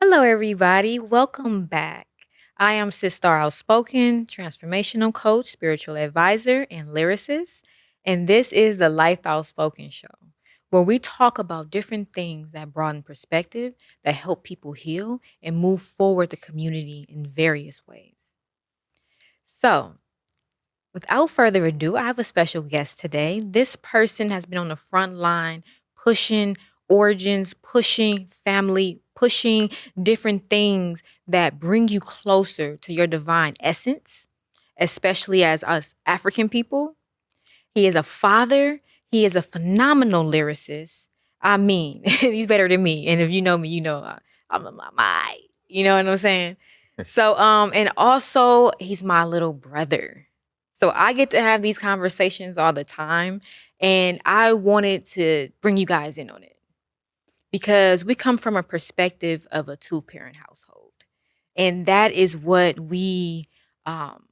Hello, everybody. Welcome back. I am Sisar Outspoken, transformational coach, spiritual advisor, and lyricist. And this is the Life Outspoken show, where we talk about different things that broaden perspective, that help people heal, and move forward the community in various ways. So, without further ado, I have a special guest today. This person has been on the front line pushing origins, pushing family, pushing different things that bring you closer to your divine essence, especially as us African people. He is a father, he is a phenomenal lyricist. I mean, he's better than me. And if you know me, you know I'm a my. You know what I'm saying? So, and also he's my little brother. So I get to have these conversations all the time. And I wanted to bring you guys in on it because we come from a perspective of a two-parent household. And that is what we um,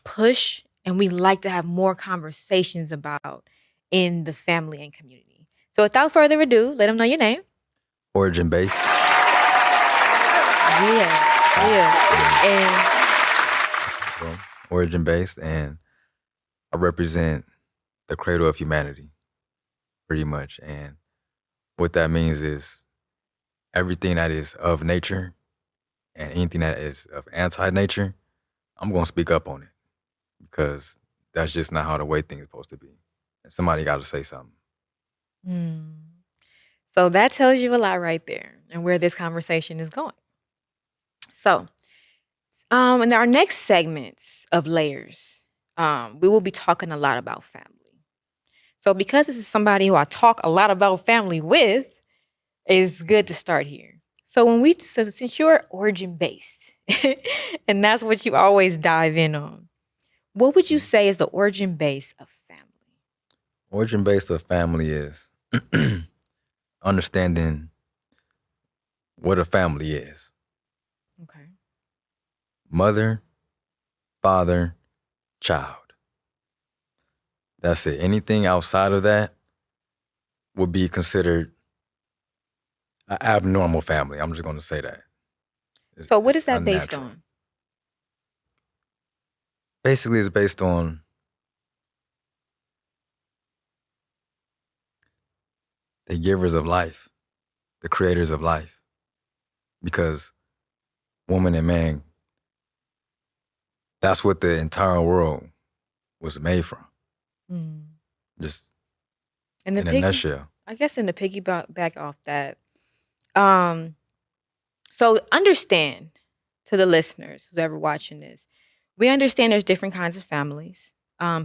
push and we like to have more conversations about in the family and community. So without further ado, let them know your name. Origin based. Yeah, yeah. And Well, origin based, and I represent the cradle of humanity, pretty much. And what that means is everything that is of nature and anything that is of anti nature, I'm going to speak up on it because that's just not how the way things are supposed to be. And somebody got to say something. mm, so that tells you a lot right there and where this conversation is going. So, in our next segments of layers, we will be talking a lot about family. So because this is somebody who I talk a lot about family with, it's good to start here. So since you're origin based, and that's what you always dive in on, what would you say is the origin base of family? Origin based of family is understanding what a family is: Okay. mother, father, child. That's it. Anything outside of that would be considered an abnormal family. I'm just going to say that. So what is It's that based unnatural. on? Basically, it's based on the givers of life, the creators of life, because woman and man, that's what the entire world was made from. Mm. Just And the in a piggy, nutshell. I guess in the piggyback back off that, um, so understand to the listeners, whoever watching this, we understand there's different kinds of families.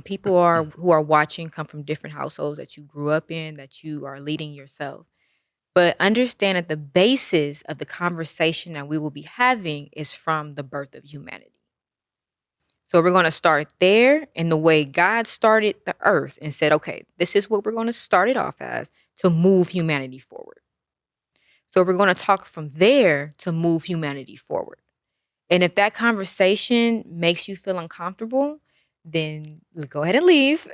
People are who are watching come from different households that you grew up in, that you are leading yourself. But understand that the basis of the conversation that we will be having is from the birth of humanity. So we're going to start there in the way God started the earth and said, okay, this is what we're going to start it off as to move humanity forward. So we're going to talk from there to move humanity forward. And if that conversation makes you feel uncomfortable, then go ahead and leave.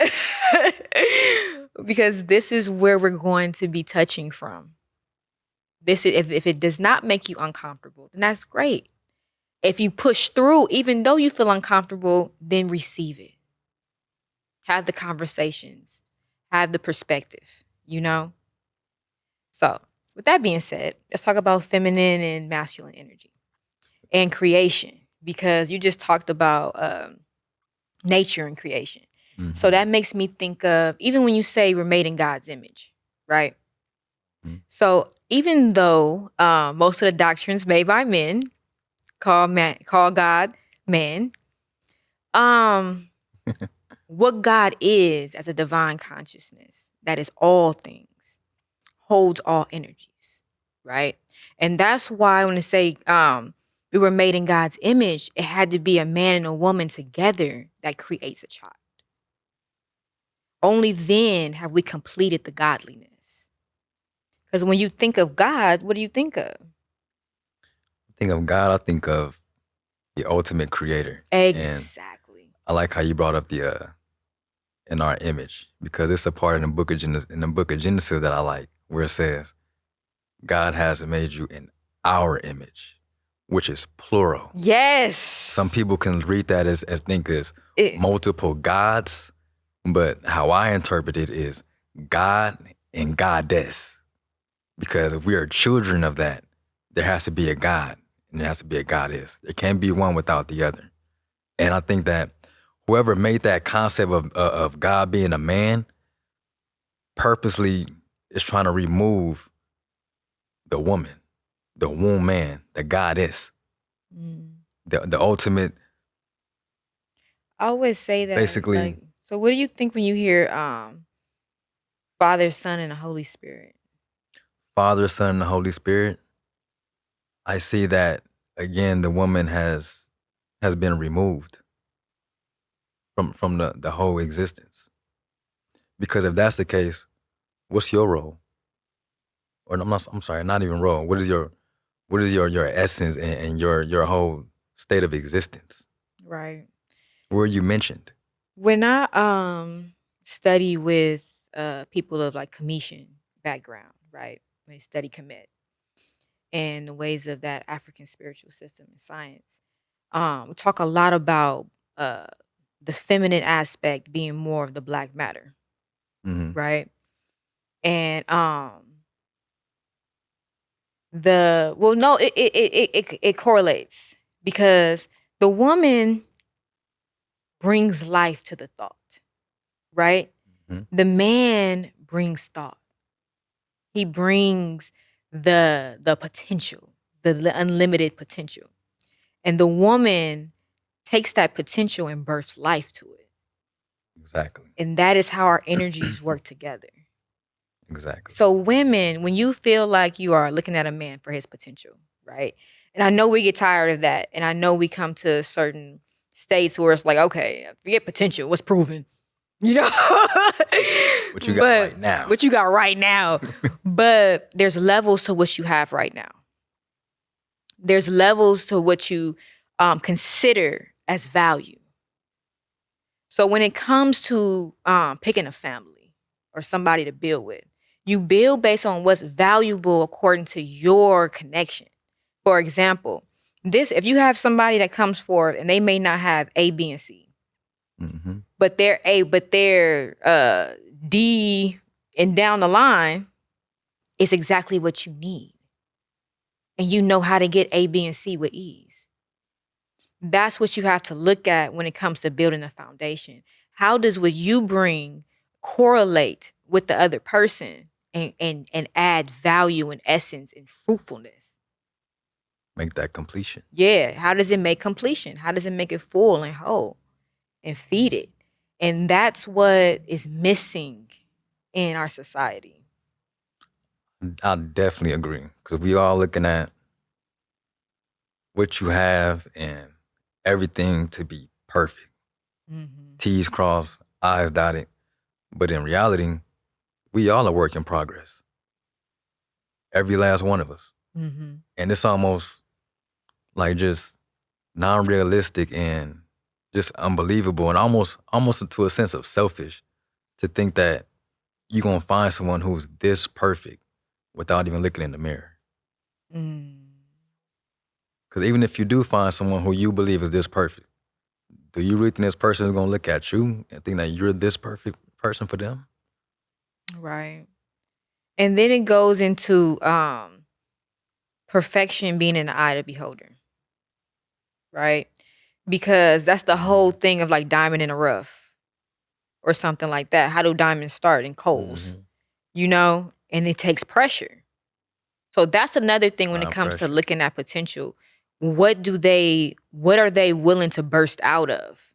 Because this is where we're going to be touching from. This is if it does not make you uncomfortable, then that's great. If you push through, even though you feel uncomfortable, then receive it. Have the conversations, have the perspective, you know? So, with that being said, let's talk about feminine and masculine energy and creation because you just talked about nature and creation. So Mm-hmm. that makes me think of even when you say we're made in God's image, right? So even though most of the doctrines made by men call God man, um, what God is as a divine consciousness that is all things, holds all energies, right? And that's why when they say we were made in God's image, it had to be a man and a woman together that creates a child. Only then have we completed the godliness. Because when you think of God, what do you think of? Think of God, I think of the ultimate creator. And Exactly. I like how you brought up the in our image because it's a part in the book of Genesis that I like where it says God has made you in our image, which is plural. Yes. Some people can read that as think as It, multiple gods, but how I interpret it is God and goddess. Because if we are children of that, there has to be a God and there has to be a goddess. There can't be one without the other. And I think that whoever made that concept of God being a man purposely is trying to remove the woman, the womb man, the goddess, the ultimate. I always say that. Basically, Like, so what do you think when you hear Father, Son, and the Holy Spirit? Father, Son, and the Holy Spirit. I see that again. The woman has been removed from the whole existence. Because if that's the case, what's your role? Or I'm sorry, not even role. What is your essence and your whole state of existence? Right. Were you mentioned? When I study with people of like Commission background, right? When they study commit and the ways of that African spiritual system and science, we talk a lot about uh the feminine aspect being more of the black matter, Mm-hmm. right? And the well no it correlates because the woman brings life to the thought, right? Mm-hmm. The man brings thought. He brings the potential, the unlimited potential. And the woman takes that potential and births life to it. Exactly. And that is how our energies work together. Exactly. So women, when you feel like you are looking at a man for his potential, right? And I know we get tired of that. And I know we come to certain states where it's like, okay, forget potential, what's proven? You know? What you got right now. What you got right now. But there's levels to what you have right now. There's levels to what you consider as value. So when it comes to picking a family or somebody to build with, you build based on what's valuable according to your connection. For example, if you have somebody that comes forward and they may not have A, B, and C, Mm-hmm. but they're D and down the line, it's exactly what you need. And you know how to get A, B, and C with ease. That's what you have to look at when it comes to building a foundation. How does what you bring correlate with the other person and add value and essence and fruitfulness? Make that completion. Yeah. How does it make completion? How does it make it full and whole and feed it? And that's what is missing in our society. I definitely agree because we all looking at what you have and everything to be perfect. Mm-hmm. T's crossed, I's dotted. But in reality, we all a work in progress. Every last one of us. Mm-hmm. And it's almost like just non-realistic and just unbelievable and almost to a sense of selfish to think that you're gonna find someone who's this perfect without even looking in the mirror. Mm. Because even if you do find someone who you believe is this perfect, do you really think this person is gonna look at you and think that you're this perfect person for them? Right. And then it goes into perfection being in the eye of the beholder. Right? Because that's the whole thing of like diamond in the rough or something like that. How do diamonds start in coals? Mm-hmm. You know? And it takes pressure. So that's another thing when it comes to Pressure. looking at potential. What are they willing to burst out of?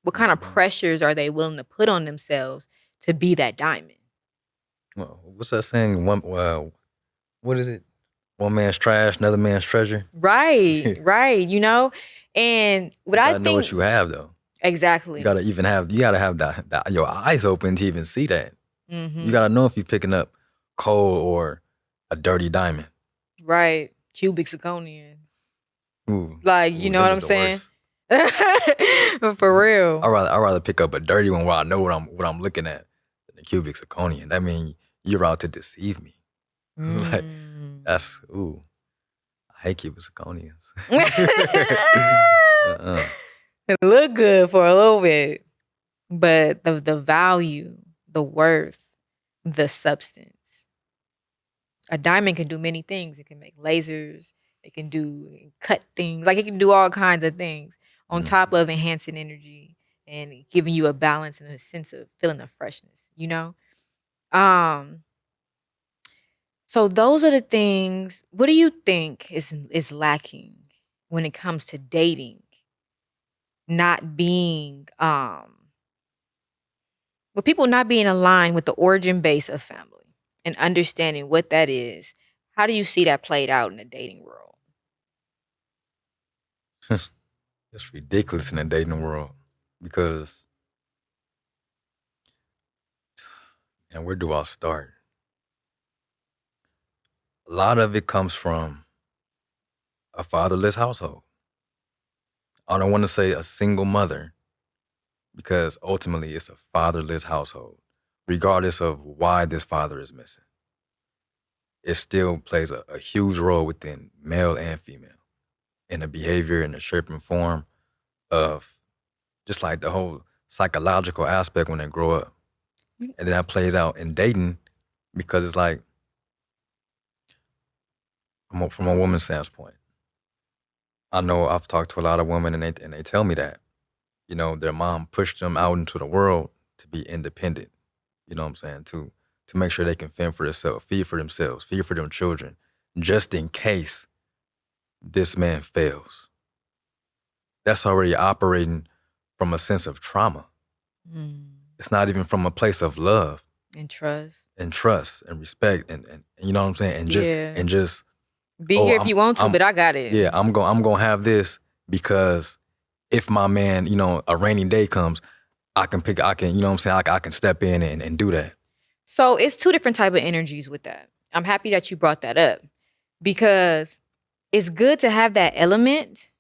What kind of pressures are they willing to put on themselves to be that diamond? Well, what's that saying? What is it? One man's trash, another man's treasure. Right, right. You know? And what You I gotta know what think you have though. exactly. You gotta have your eyes open to even see that. Mm-hmm. You gotta know if you're picking up coal or a dirty diamond. Right. Cubic zirconian. Ooh, Like, you know what I'm saying? For real. I'd rather pick up a dirty one where I know what I'm looking at than the cubic zirconian. That means you're out to deceive me. Like Mm. that's ooh. hate Cuban zirconians. It look good for a little bit, but the value, the worth, the substance. A diamond can do many things. It can make lasers. It can do cut things. Like it can do all kinds of things on top of enhancing energy and giving you a balance and a sense of feeling of freshness. You know. So those are the things. What do you think is lacking when it comes to dating? Not being with people not being aligned with the origin base of family and understanding what that is. How do you see that played out in the dating world? It's ridiculous in the dating world because, and where do I start? A lot of it comes from a fatherless household. I don't want to say a single mother because ultimately it's a fatherless household, regardless of why this father is missing. It still plays a huge role within male and female in the behavior and the shape and form of just like the whole psychological aspect when they grow up. And then that plays out in dating because it's like, from a woman's standpoint, I know I've talked to a lot of women and they tell me that, their mom pushed them out into the world to be independent. You know what I'm saying? To make sure they can fend for themselves, feed for themselves, feed for them children, just in case this man fails. That's already operating from a sense of trauma. It's not even from a place of love And trust. And respect and you know what I'm saying? And just be here if you want to, but I got it. Yeah, I'm gonna have this because if my man, a rainy day comes, I can, you know what I'm saying? I can step in and do that. So it's two different type of energies with that. I'm happy that you brought that up because it's good to have that element,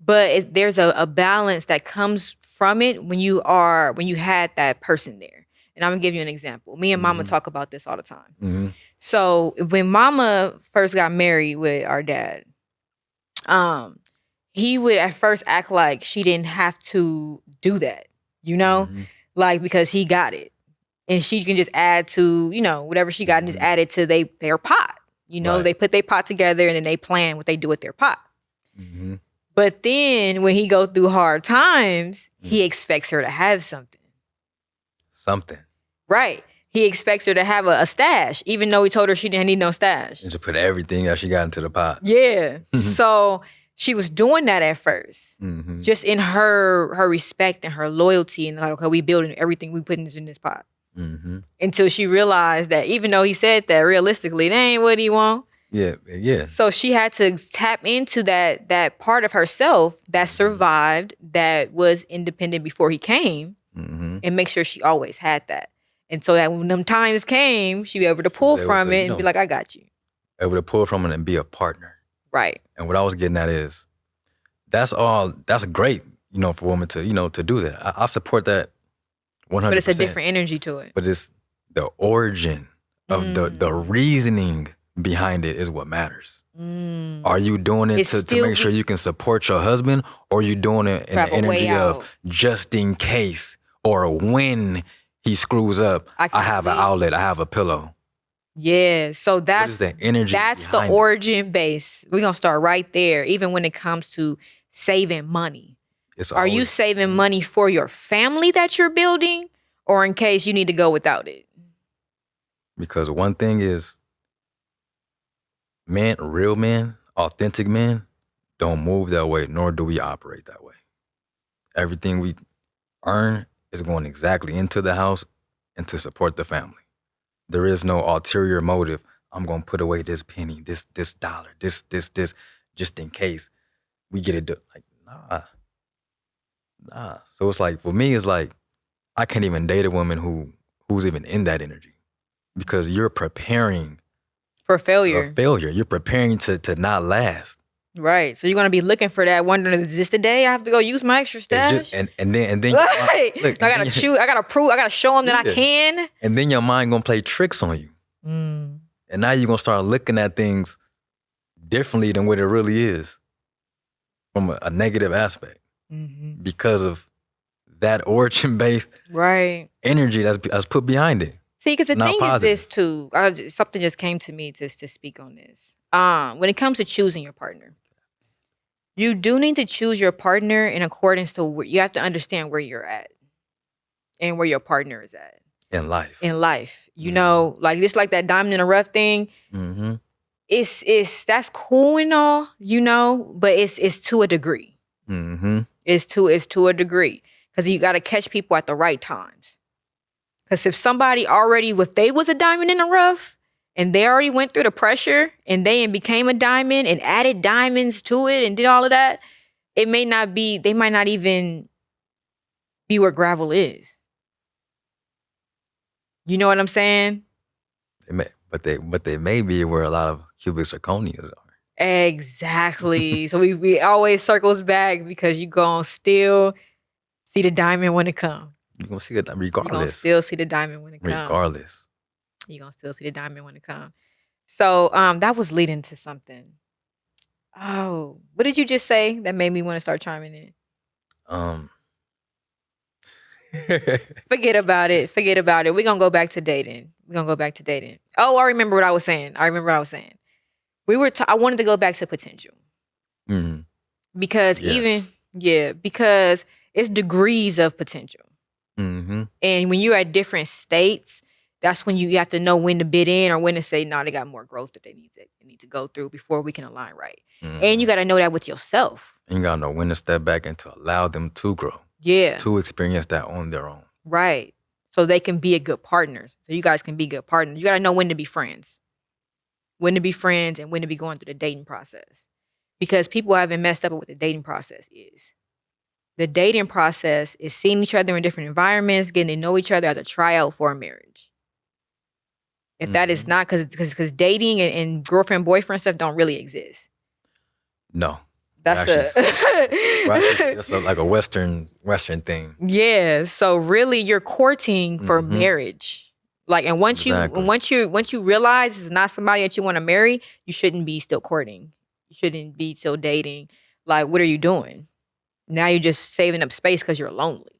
but there's a balance that comes from it when you had that person there. And I'm gonna give you an example. Me and Mama talk about this all the time. Mm-hmm. So when Mama first got married with our dad, he would at first act like she didn't have to do that, like because he got it. And she can just add to, whatever she got and just add it to their pot. Right. They put their pot together and then they plan what they do with their pot. Mm-hmm. But then when he goes through hard times, he expects her to have something. Something. Right. He expects her to have a stash, even though he told her she didn't need no stash. And to put everything that she got into the pot. Yeah. So she was doing that at first, just in her respect and her loyalty, and like, okay, we building everything, we putting this in this pot. Until she realized that even though he said that, realistically, that ain't what he want. Yeah. So she had to tap into that part of herself that survived, that was independent before he came, and make sure she always had that. And so that when them times came, she'd be able to pull from it and be like, I got you. Able to pull from it and be a partner. Right. And what I was getting at is, that's great, for a woman to do that. I support that 100%. But it's a different energy to it. But it's the origin of the reasoning behind it is what matters. Are you doing it to make sure you can support your husband, or are you doing it in the energy of just in case, or when he screws up, I have an outlet, I have a pillow? Yeah, so that's the energy. That's the origin base. We're gonna start right there. Even when it comes to saving money, are you saving money for your family that you're building, or in case you need to go without it? Because one thing is, real men, authentic men, don't move that way, nor do we operate that way. Everything we earn is going exactly into the house and to support the family. There is no ulterior motive. I'm going to put away this penny, this dollar, this, just in case we get it. Like, nah. So it's like, for me, it's like, I can't even date a woman who's even in that energy, because you're preparing for failure. You're preparing to not last. Right. So you're gonna be looking for that, wondering, is this the day I have to go use my extra stash? And then right. Look, I gotta choose. I gotta prove. I gotta show them that I can. And then your mind gonna play tricks on you. And now you're gonna start looking at things differently than what it really is from a negative aspect Mm-hmm. because of that origin-based Right. energy that's put behind it. See, because the Not thing is positive. this too. Something just came to me to speak on this. When it comes to choosing your partner, you do need to choose your partner in accordance to where you have to understand where you're at and where your partner is at In life. in life. You Mhm. know, like just like that diamond in the rough thing. Mm-hmm. It's that's cool and all, you know, but it's to a degree. Mm-hmm. It's to a degree because you got to catch people at the right times. Because if somebody already, if they was a diamond in the rough and they already went through the pressure and they became a diamond and added diamonds to it and did all of that, it may not be. They might not even be where gravel is. You know what I'm saying? But they may be where a lot of cubic zirconias are. Exactly. So we always circles back because you gonna still see the diamond when it come. You're gonna see it You gonna regardless. still see the diamond when it come. Regardless. You gonna still see the diamond when it come. So that was leading to something. Oh, what did you just say that made me want to start chiming in? Um. Forget about it. Forget about it. We're gonna go back to dating. We're gonna go back to dating. Oh, I remember what I was saying. I wanted to go back to potential. Mm-hmm. Because because it's degrees of potential. Mm-hmm. And when you're at different states, that's when you have to know when to bid in or when to say, no, they got more growth that they need to go through before we can align right. Mm-hmm. And you got to know that with yourself. And you gotta know when to step back and to allow them to grow. Yeah. To experience that on their own. Right. So they can be a good partners. So you guys can be good partners. You got to know when to be friends. When to be friends and when to be going through the dating process. Because people haven't messed up with what the dating process is. The dating process is seeing each other in different environments, getting to know each other as a tryout for a marriage. If that is not because dating and girlfriend boyfriend stuff don't really exist. No, that's it's like a Western thing. Yeah. So really, you're courting for marriage. Like, and once you realize it's not somebody that you want to marry, you shouldn't be still courting. You shouldn't be still dating. Like, what are you doing? Now you're just saving up space because you're lonely.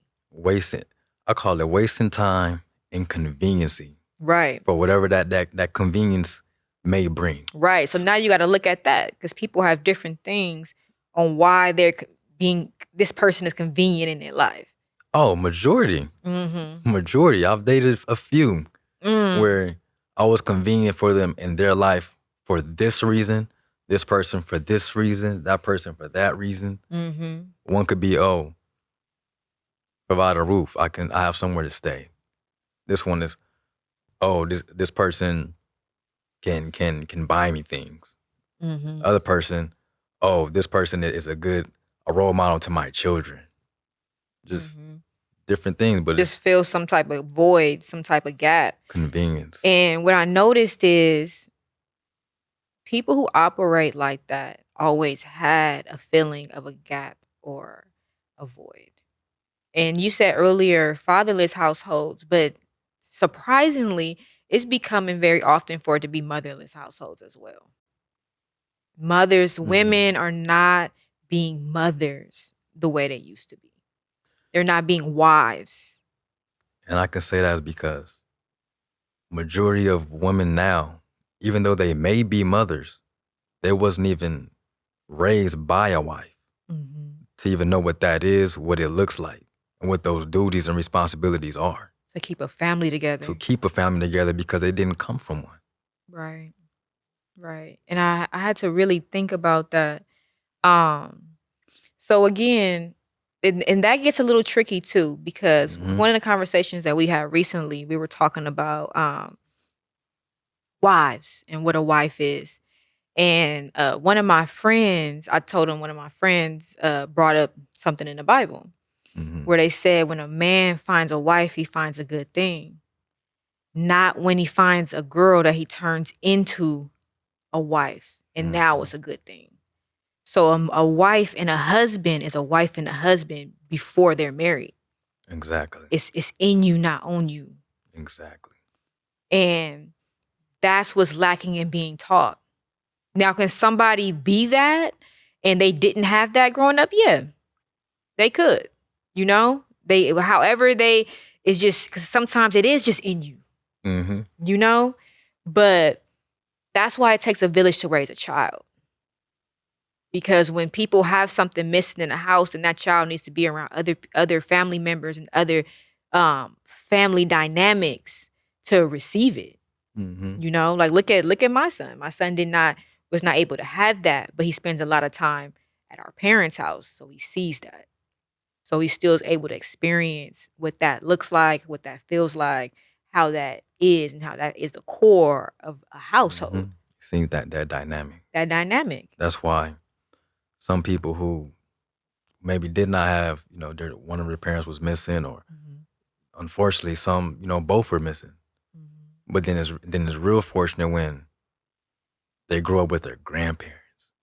I call it wasting time and conveniency. Right. For whatever that convenience may bring. Right. So now you got to look at that because people have different things on why this person is convenient in their life. Oh, majority. Mm-hmm. Majority. I've dated a few where I was convenient for them in their life for this reason, this person for this reason, that person for that reason. Mm-hmm. One could be, provide a roof. I have somewhere to stay. This one is, this person can buy me things. Mm-hmm. Other person, this person is a role model to my children. Just different things, but just feel some type of void, some type of gap. Convenience. And what I noticed is people who operate like that always had a feeling of a gap or a void. And you said earlier fatherless households, but surprisingly, it's becoming very often for it to be motherless households as well. Women are not being mothers the way they used to be. They're not being wives. And I can say that is because majority of women now, even though they may be mothers, they wasn't even raised by a wife to even know what that is, what it looks like, and what those duties and responsibilities are. To keep a family together. Because they didn't come from one. Right. Right. And I had to really think about that. So again, and that gets a little tricky too, because one of the conversations that we had recently, we were talking about wives and what a wife is. And one of my friends brought up something in the Bible where they said when a man finds a wife, he finds a good thing. Not when he finds a girl that he turns into a wife. And now it's a good thing. So a wife and a husband is a wife and a husband before they're married. Exactly. It's in you, not on you. Exactly. And that's what's lacking in being taught. Now, can somebody be that and they didn't have that growing up? Yeah, they could. You know, however it's just because sometimes it is just in you. Mm-hmm. You know, but that's why it takes a village to raise a child. Because when people have something missing in the house, then that child needs to be around other family members and other family dynamics to receive it. Mm-hmm. You know, like look at my son. My son was not able to have that, but he spends a lot of time at our parents' house, so he sees that. So he still is able to experience what that looks like, what that feels like, how that is, and how that is the core of a household. Mm-hmm. See that dynamic. That dynamic. That's why some people who maybe did not have, one of their parents was missing, or unfortunately, some, both were missing. But then it's real fortunate when they grow up with their grandparents,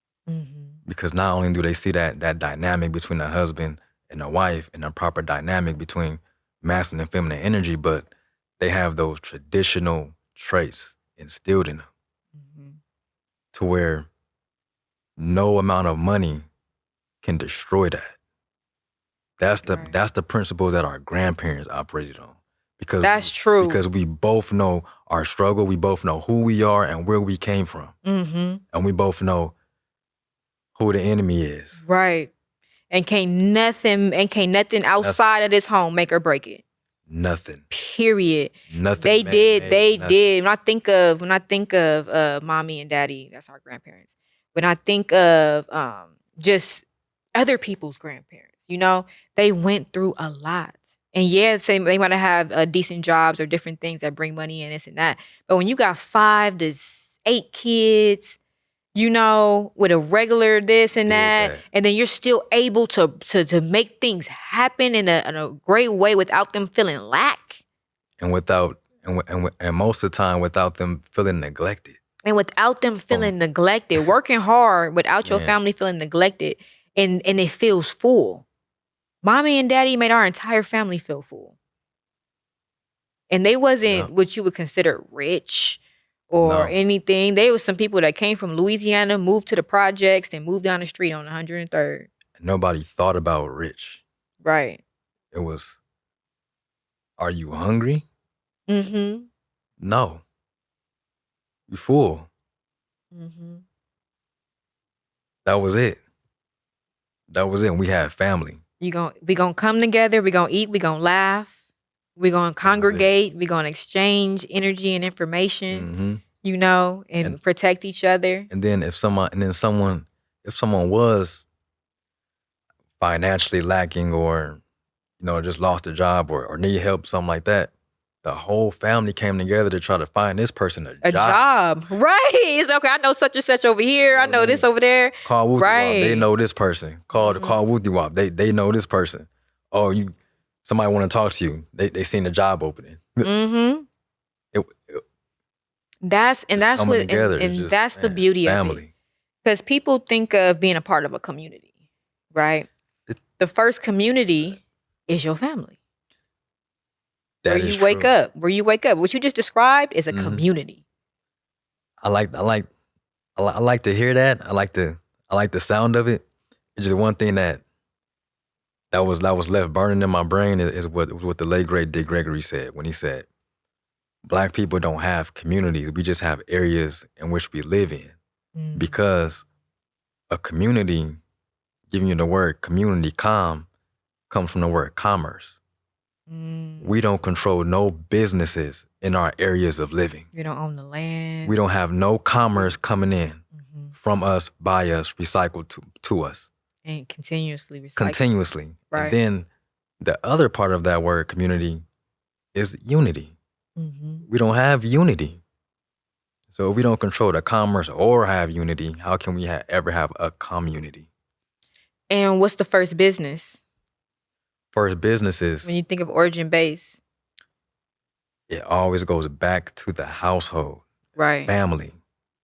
because not only do they see that dynamic between a husband and a wife and a proper dynamic between masculine and feminine energy, but they have those traditional traits instilled in them, to where no amount of money can destroy that. That's the principles that our grandparents operated on. Because that's true. Because we both know our struggle, we both know who we are and where we came from, and we both know who the enemy is. Right. And can't nothing outside of this home make or break it. Nothing. Period. Nothing. They did. When I think of mommy and daddy, that's our grandparents. When I think of just other people's grandparents, they went through a lot. And yeah, they might have decent jobs or different things that bring money in, this and that. But when you got 5 to 8 kids, with a regular this and that, and then you're still able to make things happen in a great way without them feeling lack, and most of the time without them feeling neglected, working hard without your family feeling neglected, and it feels full. Mommy and daddy made our entire family feel full, and they wasn't what you would consider rich or anything. There was some people that came from Louisiana, moved to the projects, then moved down the street on 103rd. Nobody thought about rich. Right. It was, are you hungry? Mm-hmm. No. You full. Mm-hmm. That was it. We had family. We gonna come together. We gonna eat. We gonna laugh. We gonna congregate. We gonna exchange energy and information. And protect each other. And then if someone was financially lacking, or just lost a job, or need help, something like that, the whole family came together to try to find this person a job. Right. It's okay. I know such and such over here. I know this over there. Call Wuthi Wop. They know this person. Call Wuthi Wop. They know this person. Oh, somebody want to talk to you. They seen a job opening. Mm-hmm. That's the beauty of it. Because people think of being a part of a community, right? The first community is your family. Where you wake up. What you just described is a community. I like to hear that. I like the sound of it. It's just one thing that was left burning in my brain is what the late great Dick Gregory said when he said, Black people don't have communities. We just have areas in which we live in. Because a community, giving you the word community, comes from the word commerce. We don't control no businesses in our areas of living. We don't own the land. We don't have no commerce coming in from us, by us, recycled to us. And continuously recycled. Continuously. Right. And then the other part of that word community is unity. We don't have unity. So if we don't control the commerce or have unity, how can we ever have a community? And what's the first business? First business is, when you think of origin base, it always goes back to the household. Right. Family.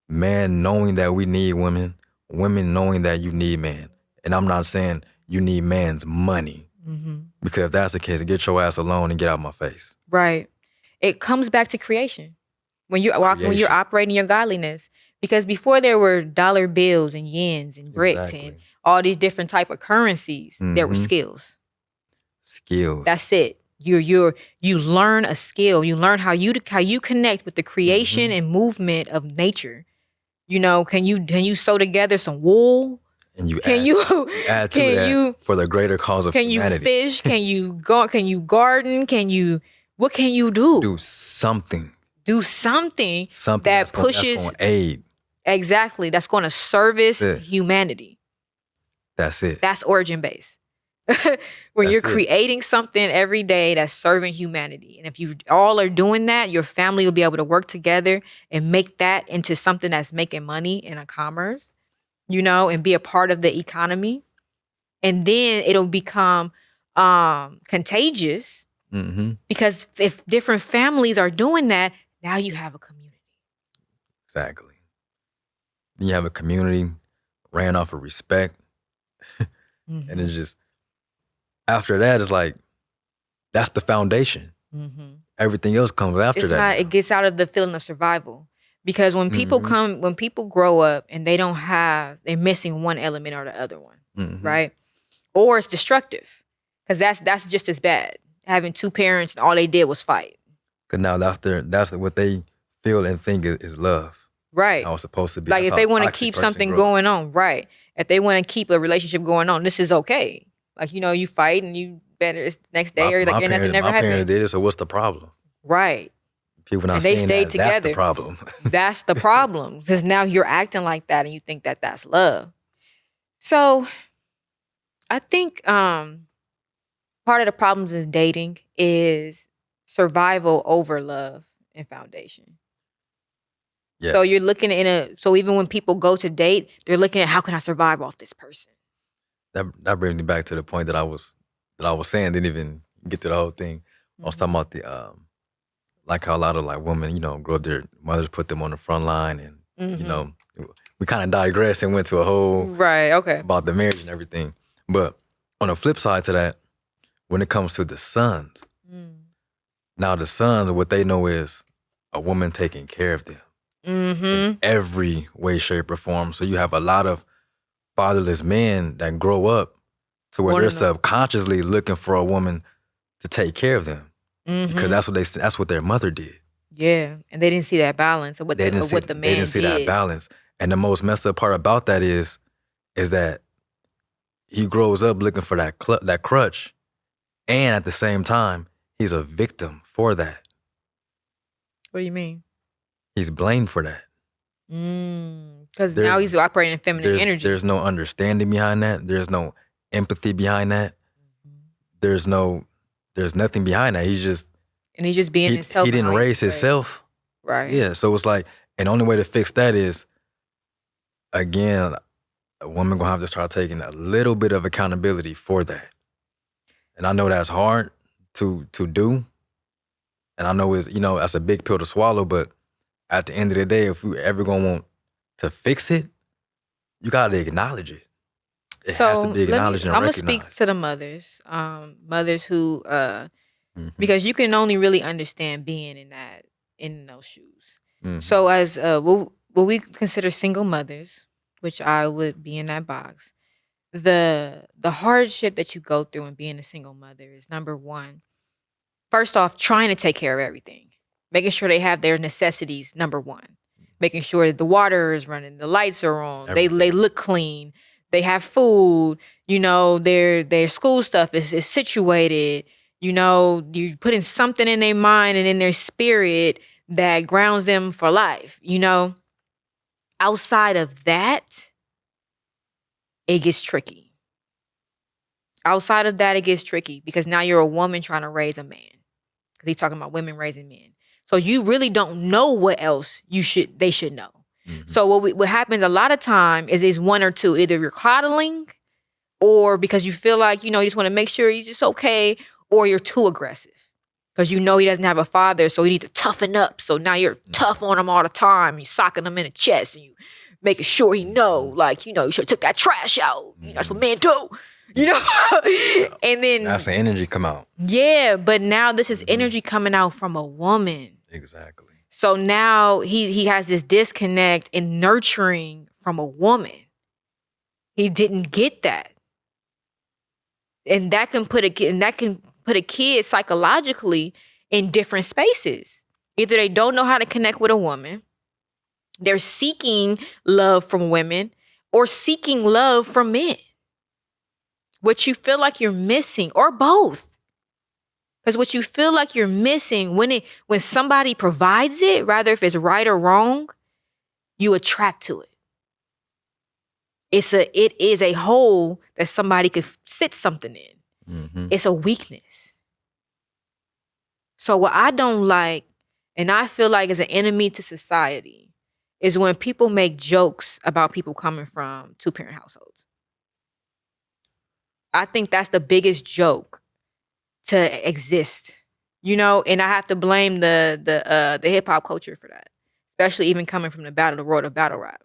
Man knowing that we need women, women knowing that you need men. And I'm not saying you need man's money. Because if that's the case, get your ass alone and get out of my face. Right. It comes back to creation. When you're operating your godliness, Because before there were dollar bills and yens and bricks and Exactly. all these different type of currencies, there were skills. Skills. That's it. You learn a skill. You learn how you connect with the creation and movement of nature. You know, can you sew together some wool? And you Can add, you add to can that you for the greater cause of can you humanity. fish? Can you garden? What can you do? Do something. Do something Something that that's going pushes to aid. exactly that's going to service That's it. humanity. That's it. That's origin based. When That's you're it. creating something every day that's serving humanity. And if you all are doing that, your family will be able to work together and make that into something that's making money in a commerce, you know, and be a part of the economy. And then it'll become contagious because if different families are doing that, now you have a community. Exactly. Then you have a community ran off of respect. And it's just, after that, it's like, that's the foundation. Everything else comes after that. It gets out of the feeling of survival. Because when people when people grow up and they're missing one element or the other one, right? Or it's destructive. Because that's just as bad. Having two parents and all they did was fight. Because now that's what they feel and think is love. Right. How it's supposed to be. Like That's if how they a want to toxic keep person something grows. going on, right? If they want to keep a relationship going on, this is okay. Like, you know, you fight and you better next day or like nothing never My parents happened. did it, so what's the problem? Right. People not And they saying stayed that. That's the together. problem. That's the problem. Because now you're acting like that and you think that that's love. So I think part of the problems is dating is survival over love and foundation. Yeah. So you're looking so even when people go to date, they're looking at how can I survive off this person? That brings me back to the point that I was saying, didn't even get to the whole thing. I was talking about the like how a lot of like women, you know, grow up, their mothers put them on the front line, and you know, we kind of digressed and went to a whole Right, okay. about the marriage and everything. But on the flip side to that, when it comes to the sons, now the sons, what they know is a woman taking care of them in every way, shape, or form. So you have a lot of fatherless men that grow up to where they're subconsciously looking for a woman to take care of them because that's what their mother did. Yeah, and they didn't see that balance of what the man They didn't see that balance. And the most messed up part about that is that he grows up looking for that crutch, and at the same time, he's a victim for that. What do you mean? He's blamed for that. Because now he's operating in feminine energy. There's no understanding behind that. There's no empathy behind that. There's nothing behind that. He's just being himself. He didn't raise himself. Right. Yeah. So it's like, and the only way to fix that is, again, a woman gonna have to start taking a little bit of accountability for that. And I know that's hard to do. And I know that's a big pill to swallow, but at the end of the day, if we ever gonna want to fix it, you gotta acknowledge it. It has to be acknowledged and recognized. I'm gonna speak to the mothers, mothers who, because you can only really understand being in those shoes. So as what we consider single mothers, which I would be in that box, the hardship that you go through in being a single mother is number one. First off, trying to take care of everything, making sure they have their necessities. Number one, making sure that the water is running, the lights are on, they look clean, they have food. You know, their school stuff is situated. You know, you putting something in their mind and in their spirit that grounds them for life. You know, outside of that, it gets tricky. Outside of that, it gets tricky because now you're a woman trying to raise a man. Because he's talking about women raising men. So you really don't know what else they should know. So what happens a lot of time is one or two. Either you're coddling, or because you feel like, you just want to make sure he's just okay, or you're too aggressive. Because he doesn't have a father, so you need to toughen up. So now you're tough on him all the time. You're socking him in the chest, and you making sure he know, like, you should have took that trash out. That's what men do. And then that's the energy come out. Yeah, but now this is energy coming out from a woman. Exactly. So now he has this disconnect in nurturing from a woman. He didn't get that. And that can put a kid psychologically in different spaces. Either they don't know how to connect with a woman, they're seeking love from women, or seeking love from men. What you feel like you're missing, or both. Because what you feel like you're missing when somebody provides it, rather if it's right or wrong, you attract to it. It is a hole that somebody could sit something in. Mm-hmm. It's a weakness. So what I don't like, and I feel like is an enemy to society, is when people make jokes about people coming from 2-parent households. I think that's the biggest joke to exist, and I have to blame the hip hop culture for that, especially even coming from the world of battle rap.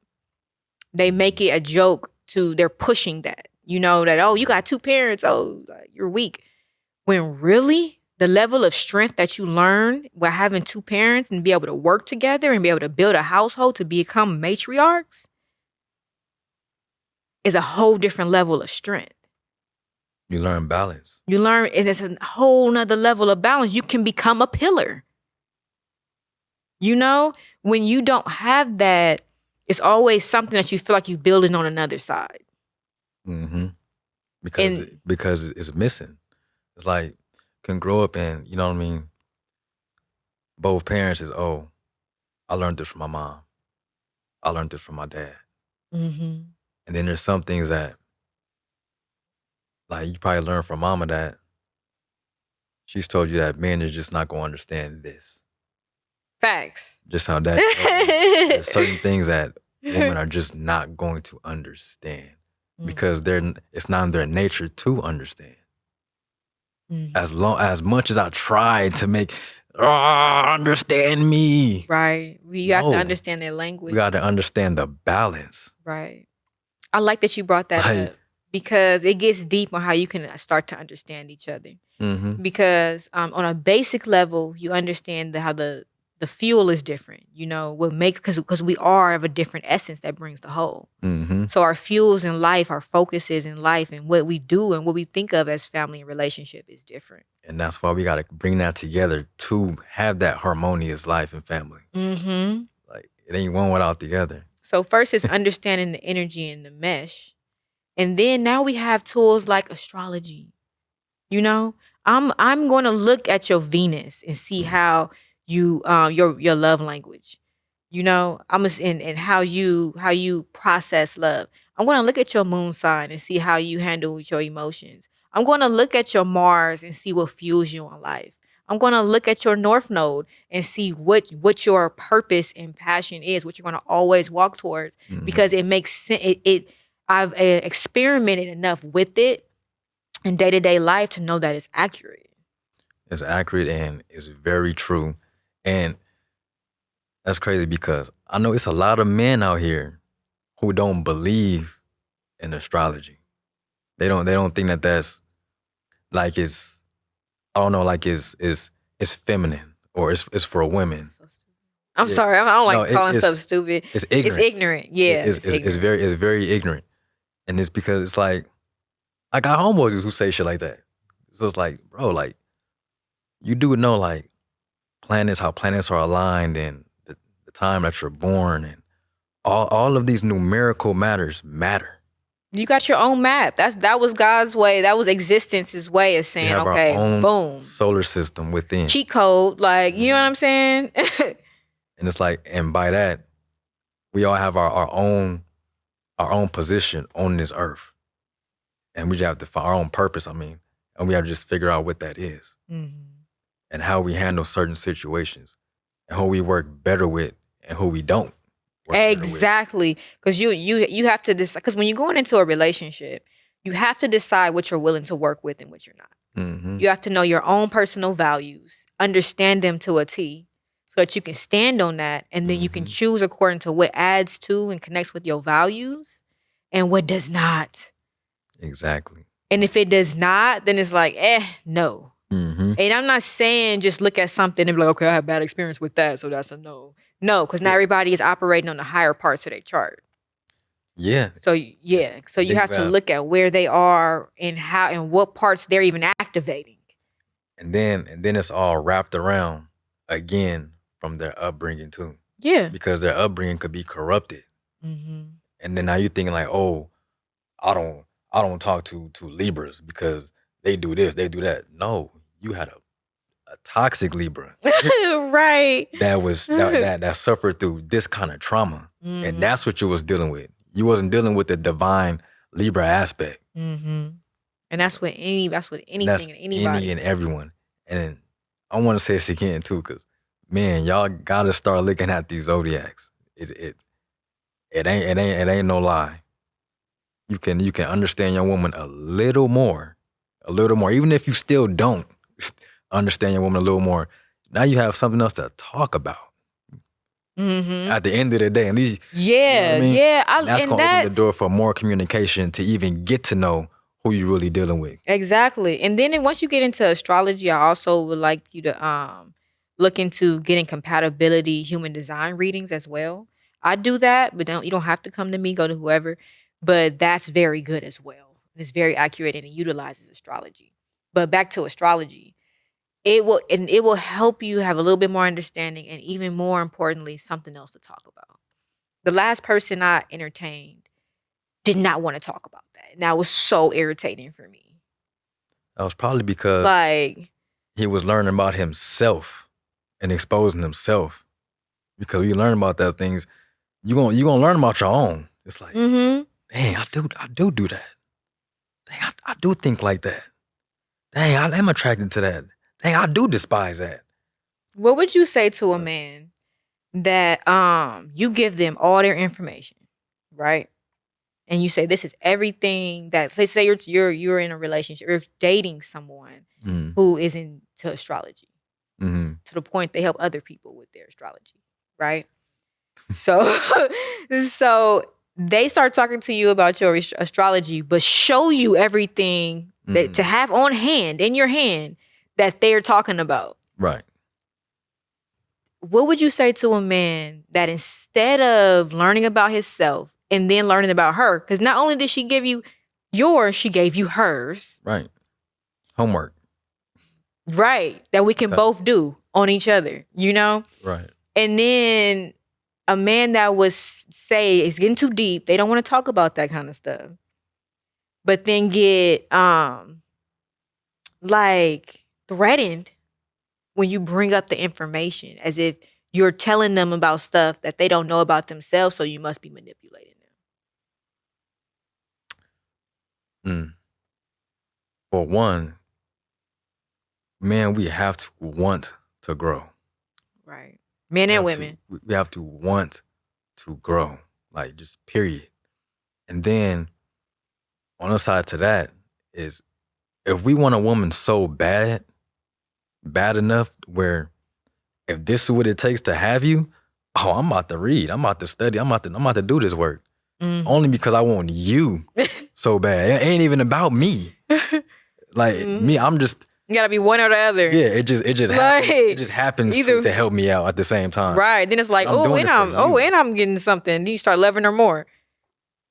They make it a joke they're pushing that, that, oh, you got 2 parents, oh, you're weak. When really the level of strength that you learn by having 2 parents and be able to work together and be able to build a household to become matriarchs is a whole different level of strength. You learn balance. You learn, and it's a whole nother level of balance. You can become a pillar. When you don't have that, it's always something that you feel like you're building on another side. Mm-hmm. Because it's missing. It's like can grow up and you know what I mean. Both parents is I learned this from my mom. I learned this from my dad. Mm-hmm. And then there's some things that like you probably learned from mama that she's told you that men is just not gonna understand this. Facts. Just how that there's certain things that women are just not going to understand because it's not in their nature to understand. Mm-hmm. As much as I tried to make understand me. Right. You have to understand their language. We got to understand the balance. Right. I like that you brought that up because it gets deep on how you can start to understand each other. Mm-hmm. Because on a basic level, you understand how the fuel is different. What makes because we are of a different essence that brings the whole. Mm-hmm. So our fuels in life, our focuses in life, and what we do and what we think of as family and relationship is different. And that's why we got to bring that together to have that harmonious life and family. Mm-hmm. Like it ain't one without the other. So first is understanding the energy and the mesh. And then now we have tools like astrology. I'm going to look at your Venus and see how you your love language. And how you process love. I'm going to look at your moon sign and see how you handle your emotions. I'm going to look at your Mars and see what fuels you in life. I'm going to look at your North Node and see what your purpose and passion is, what you're going to always walk towards, because it makes sense. I've experimented enough with it in day-to-day life to know that it's accurate. It's accurate and it's very true. And that's crazy because I know it's a lot of men out here who don't believe in astrology. They don't think that that's like it's I don't know, like it's feminine or it's for women. I'm sorry, I don't like calling stuff stupid. It's ignorant. It's ignorant. Yeah. It's very ignorant. And it's because it's like I got homeboys who say shit like that. So it's like, bro, like you do know like how planets are aligned and the time that you're born and all of these numerical matters matter. You got your own map. That was God's way. That was existence's way of saying, okay, our own boom, solar system within. Cheat code, like you know what I'm saying? And it's like, and by that, we all have our own position on this earth, and we just have to find our own purpose. I mean, and we have to just figure out what that is, and how we handle certain situations, and who we work better with, and who we don't. Exactly, because you have to decide. Because when you're going into a relationship, you have to decide what you're willing to work with and what you're not. Mm-hmm. You have to know your own personal values, understand them to a T, so that you can stand on that, and then you can choose according to what adds to and connects with your values, and what does not. Exactly. And if it does not, then it's like, no. Mm-hmm. And I'm not saying just look at something and be like, okay, I have bad experience with that, so that's a no. No, because not everybody is operating on the higher parts of their chart. Yeah. So yeah, so And you then have to look at where they are and how and what parts they're even activating. and then it's all wrapped around again from their upbringing too, Yeah. because their upbringing could be corrupted. Mm-hmm. And then now you're thinking like, oh, I don't talk to Libras because they do this, they do that. No, you had a toxic Libra Right. that suffered through this kind of trauma, and that's what you was dealing with. You wasn't dealing with the divine Libra aspect. Mm-hmm. And that's what anything That's and any anybody. and everyone. And I want to say this again too, because man, y'all gotta start looking at these zodiacs. It ain't no lie. You can understand your woman a little more, even if you still don't understand your woman a little more. Now you have something else to talk about. Mm-hmm. At the end of the day, at least, Yeah, you know what I mean? yeah. That's gonna open the door for more communication to even get to know who you're really dealing with. Exactly. And then once you get into astrology, I also would like you to look into getting compatibility human design readings as well. I do that, but you don't have to come to me, go to whoever. But that's very good as well. It's very accurate and it utilizes astrology. But back to astrology, it will help you have a little bit more understanding and even more importantly, something else to talk about. The last person I entertained did not want to talk about that. And that was so irritating for me. That was probably because Like, he was learning about himself and exposing himself. Because we learn about that things, you gonna learn about your own. It's like, mm-hmm. dang, I do that. Dang, I do think like that. Dang, I am attracted to that. Dang, I do despise that. What would you say to a man that you give them all their information, right? And you say this is everything that let's say you're in a relationship, you're dating someone who is into astrology to the point they help other people with their astrology, right? So so they start talking to you about your astrology, but show you everything that to have on hand in your hand that they're talking about. Right. What would you say to a man that instead of learning about himself and then learning about her, because not only did she give you yours, she gave you hers. Right. Homework. Right. That we can both do on each other, you know? Right. And then a man that was say it's getting too deep, they don't want to talk about that kind of stuff. But then get like threatened when you bring up the information as if you're telling them about stuff that they don't know about themselves, so you must be manipulating them. For one, man, we have to want to grow. Right. Men and women. We have to want to grow. Like, just period. And then on the side to that is if we want a woman so bad enough where if this is what it takes to have you, oh, I'm about to read. I'm about to study. I'm about to do this work. Only because I want you so bad. It ain't even about me. Like me, I'm just. You gotta be one or the other. Yeah, it just happens. It just happens to help me out at the same time. Right. Then it's like, and I'm getting something. Then you start loving her more.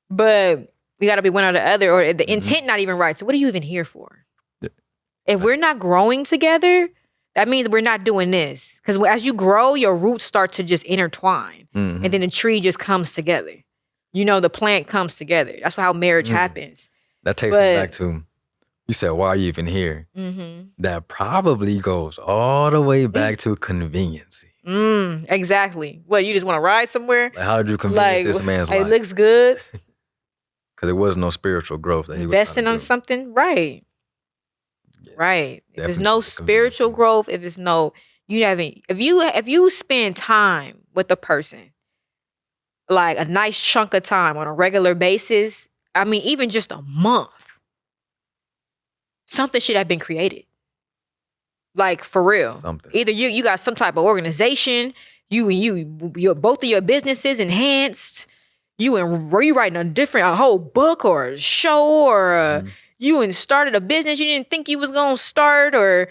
But you gotta be one or the other, or the intent not even right. So what are you even here for? Yeah. If we're not growing together, that means we're not doing this. Because as you grow, your roots start to just intertwine. And then the tree just comes together. You know, the plant comes together. That's how marriage happens. That takes us back to, you said, why are you even here? That probably goes all the way back to conveniency. Exactly. What, you just want to ride somewhere? Like, how did you convenience this man's life? It looks good. Because there was no spiritual growth. That he investing on something, right. Yeah, right. If there's no spiritual growth, if it's no, if you spend time with a person, like a nice chunk of time on a regular basis, I mean, even just a month, something should have been created. Like, for real. Something. Either you got some type of organization, both of your businesses enhanced, were you writing a whole book or a show, or you started a business you didn't think you was gonna start, or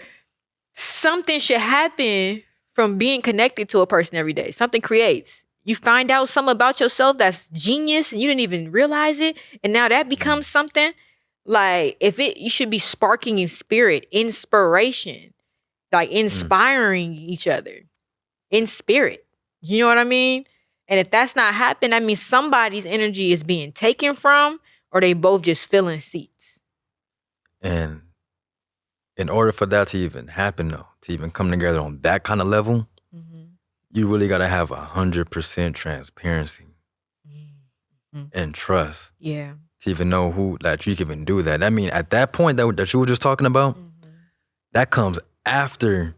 something should happen from being connected to a person every day. Something creates. You find out something about yourself that's genius and you didn't even realize it. And now that becomes something like you should be sparking in spirit, inspiration, like inspiring each other in spirit. You know what I mean? And if that's not happening, that means somebody's energy is being taken from, or they both just filling seats. And in order for that to even happen, though, to even come together on that kind of level, you really got to have 100% transparency and trust. Yeah. To even know who that you can even do that. I mean, at that point that you were just talking about, that comes after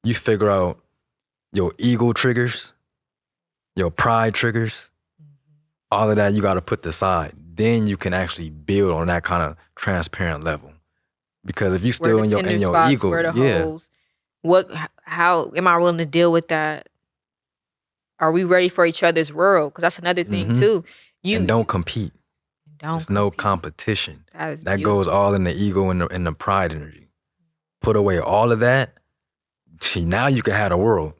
you figure out your ego triggers, your pride triggers, all of that you got to put aside. Then you can actually build on that kind of transparent level. Because if you still in your ego, where the holes, how am I willing to deal with that? Are we ready for each other's world? Because that's another thing too. And don't compete. There's no competition. That goes all in the ego and the pride energy. Put away all of that. See, now you can have a world.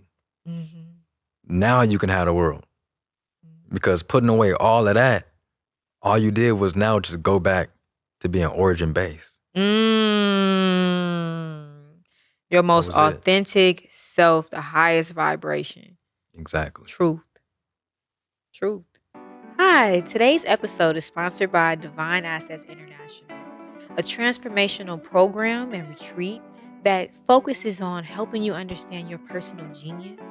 Now you can have a world. Because putting away all of that, all you did was now just go back to being origin based. Your most authentic self, the highest vibration. Exactly. Truth. Hi, today's episode is sponsored by Divine Assets International, a transformational program and retreat that focuses on helping you understand your personal genius,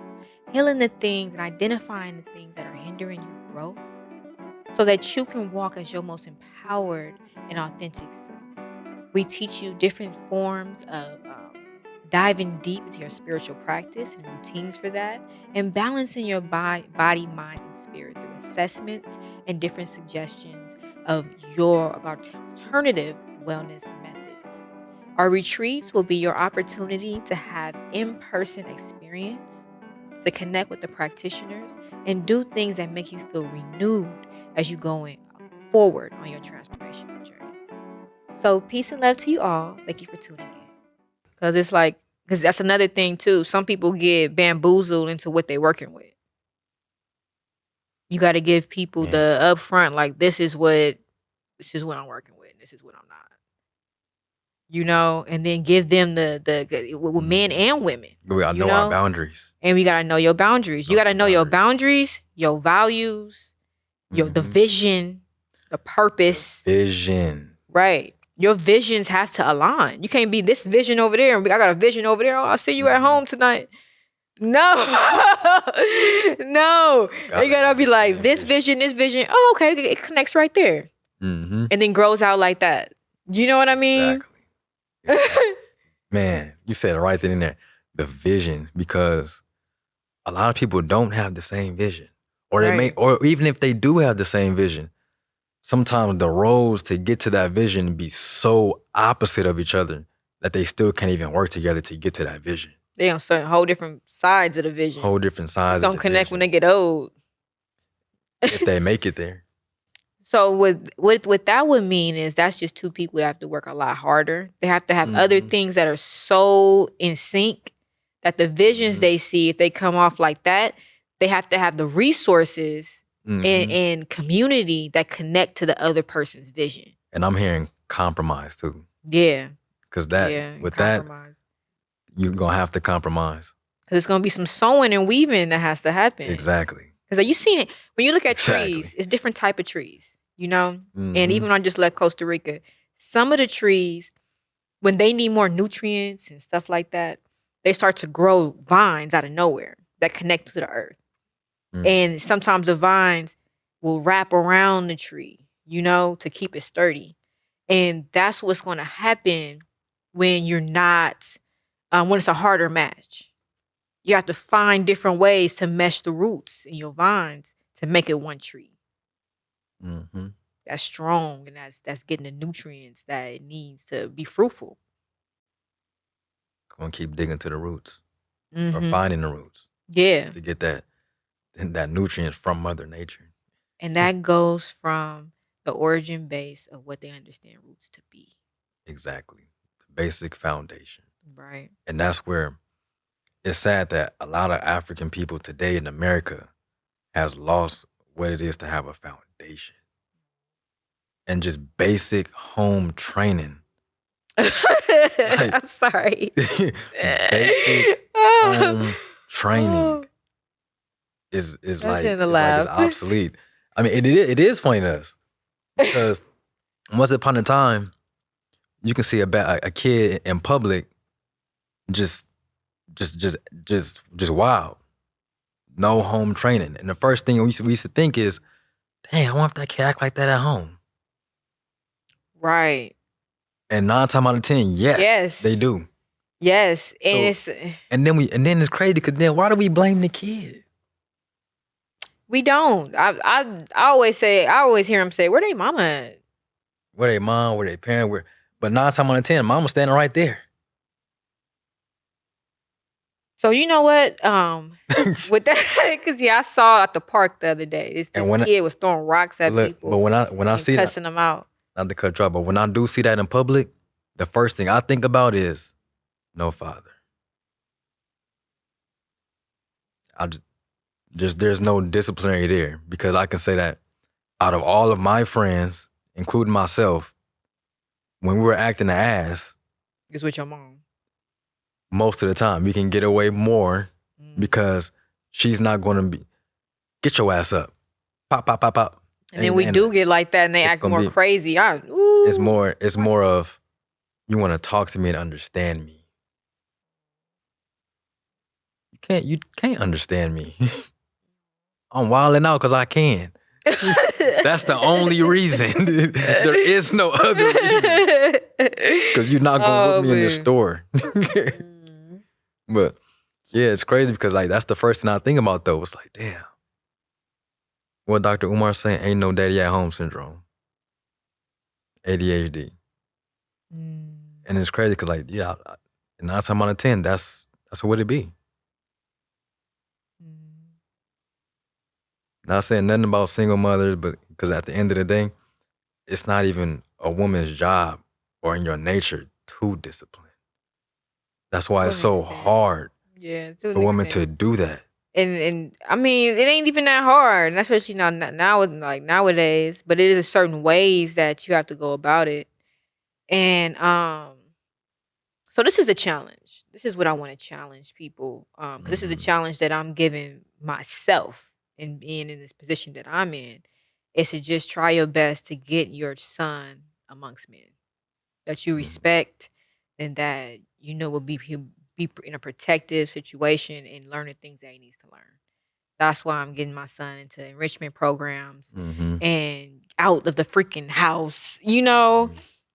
healing the things and identifying the things that are hindering your growth, so that you can walk as your most empowered and authentic self. We teach you different forms of diving deep into your spiritual practice and routines for that, and balancing your body, mind, and spirit through assessments and different suggestions of alternative wellness methods. Our retreats will be your opportunity to have in-person experience, to connect with the practitioners, and do things that make you feel renewed as you going forward on your transformational journey. So peace and love to you all. Thank you for tuning in. Because that's another thing too. Some people get bamboozled into what they're working with. You got to give people the upfront, like, this is what I'm working with. This is what I'm not. You know, and then give them the men and women. We gotta know our boundaries. And we gotta know your boundaries. You gotta know your boundaries, your values, the vision, the purpose. Vision. Right. Your visions have to align. You can't be this vision over there and I got a vision over there. Oh, I'll see you at home tonight. No. No. You gotta be like, this vision. Oh, okay. It connects right there. And then grows out like that. You know what I mean? Exactly. Man, you said it right then and there. The vision, because a lot of people don't have the same vision. Or they may, or even if they do have the same vision, sometimes the roads to get to that vision be so opposite of each other that they still can't even work together to get to that vision. They on certain whole different sides of the vision. Whole different sides. It's gonna connect when they get old. If they make it there. So what that would mean is that's just two people that have to work a lot harder. They have to have other things that are so in sync that the visions they see, if they come off like that, they have to have the resources and community that connect to the other person's vision. And I'm hearing compromise too. Yeah. Because with that, you're going to have to compromise. Because it's going to be some sewing and weaving that has to happen. Exactly. Because you seen it, when you look at trees, it's different type of trees, you know? And even when I just left Costa Rica, some of the trees, when they need more nutrients and stuff like that, they start to grow vines out of nowhere that connect to the earth. And sometimes the vines will wrap around the tree, you know, to keep it sturdy. And that's what's going to happen when you're not, when it's a harder match. You have to find different ways to mesh the roots in your vines to make it one tree. That's strong, and that's getting the nutrients that it needs to be fruitful. Going to keep digging to the roots or finding the roots. Yeah. To get that nutrients from Mother Nature. And that goes from the origin base of what they understand roots to be. Exactly. The basic foundation. Right. And that's where it's sad that a lot of African people today in America has lost what it is to have a foundation and just basic home training. Like I'm sorry. basic Oh, home training oh, is I like shouldn't have it's laughed. obsolete. I mean, it is funny to us because once upon a time, you can see a kid in public just just just just wild, no home training, and the first thing we used to think is, "Dang, I wonder if that kid act like that at home." Right. And 9 times out of 10, yes, they Yes. do. Yes. And So it's and then it's crazy because then why do we blame the kid? we don't. I always hear him say, "Where they mama at?" Where they mom, where they parent, where but 9 times out of 10, mama's standing right there. So you know what? With that, because yeah, I saw at the park the other day. This And when kid was throwing rocks at look, but people when I and see that, cussing them out. not to cut you off, but when I do see that in public, the first thing I think about is no father. I just there's no disciplinary there because I can say that out of all of my friends, including myself, when we were acting the ass, It's with your mom. most of the time you can get away more Mm. because she's not going to be get your ass up, pop, pop, pop, pop, And then we do get like that, and they it's act gonna more be crazy. it's more of you want to talk to me and understand me. You can't understand me. I'm wilding out because I can. That's the only reason. There is no other reason. Because you're not going with Oh me in the man. store. Mm. But yeah, it's crazy because like that's the first thing I think about though. It's like, damn. What Dr. Umar's saying, ain't no daddy at home syndrome. ADHD. Mm. And it's crazy because like, yeah, 9 times out of 10, that's what it be. Mm. Not saying nothing about single mothers, but because at the end of the day, it's not even a woman's job or in your nature to discipline. That's why To it's an so extent. hard Yeah, to for an women to extent. do that. And I mean, it ain't even that hard, and especially now like nowadays. But it is a certain ways that you have to go about it. And so this is the challenge. This is what I want to challenge people. Because this is the Mhm. challenge that I'm giving myself in being in this position that I'm in, is to just try your best to get your son amongst men that you Mhm. respect and that you know will he'll be in a protective situation and learn the things that he needs to learn. That's why I'm getting my son into enrichment programs Mhm. and out of the freaking house, Mhm.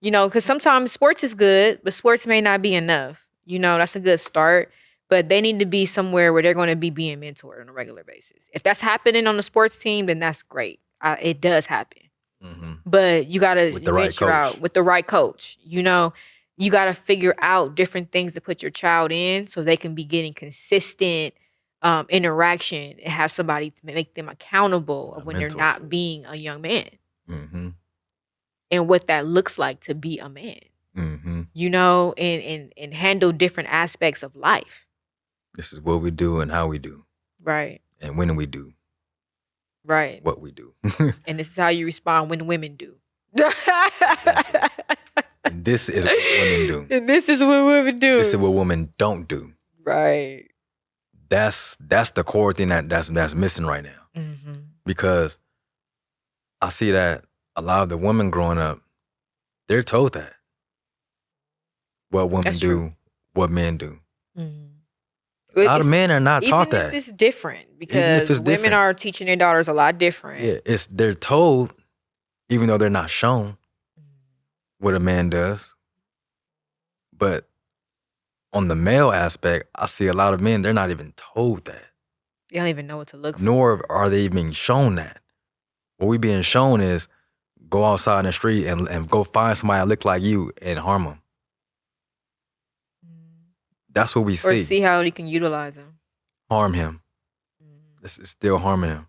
because sometimes sports is good, but sports may not be enough. That's a good start, but they need to be somewhere where they're going to be being mentored on a regular basis. If that's happening on the sports team, then that's great. It does happen, Mhm. but you got to With the right venture out coach. with the right coach. You got to figure out different things to put your child in so they can be getting consistent interaction and have somebody to make them accountable A of when they're mentor. not being a young man Mhm. and what that looks like to be a man. Mhm. And handle different aspects of life. This is what we do and how we do. Right. And when we do Right. what we do. And this is how you respond when women do. Exactly. And this is what women do. And this is what women do. This is what women don't do. Right. That's the core thing that's missing right now. Mm-hmm. Because I see that a lot of the women growing up, they're told that what women That's true. do, what men do. Mm-hmm. A lot of men are not taught Even if that. it's different, Even if because it's women different. are teaching their daughters a lot different. Yeah, they're told, even though they're not shown what a man does. But on the male aspect, I see a lot of men, they're not even told that. They don't even know what to look for. Nor are they even shown that. What we being shown is go outside in the street and go find somebody that look like you and harm them. That's what we Or see. see how you can utilize them. Harm him. It's still harming him.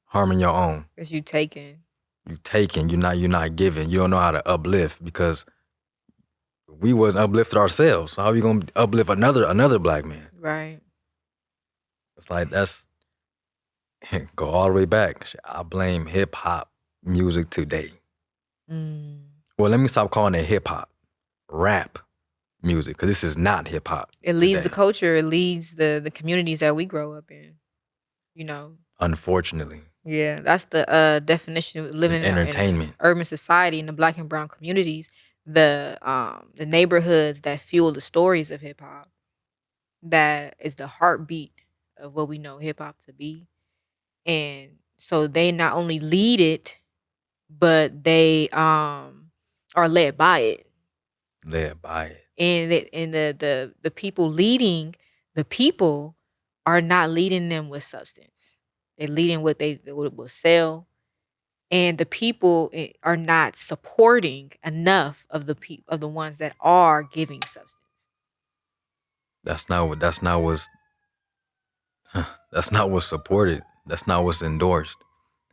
Harming your own. Because you taking. You taking. You're not giving. You don't know how to uplift because We wasn't uplifted ourselves. So how are we gonna uplift another black man? Right. It's like that's go all the way back. I blame hip hop music today. Mm. Well, let me stop calling it hip hop, rap music, because this is not hip hop It leads the today. culture. It leads the communities that we grow up in. You know. Unfortunately, Yeah, that's the definition of in living in a entertainment, urban society in the black and brown communities. The neighborhoods that fuel the stories of hip hop. That is the heartbeat of what we know hip hop to be. And so they not only lead it, but they are led by it. led by it. And the people leading the people are not leading them with substance. They're leading what they will sell, and the people are not supporting enough of the ones that are giving substance. That's not that's not what's supported. That's not what's endorsed.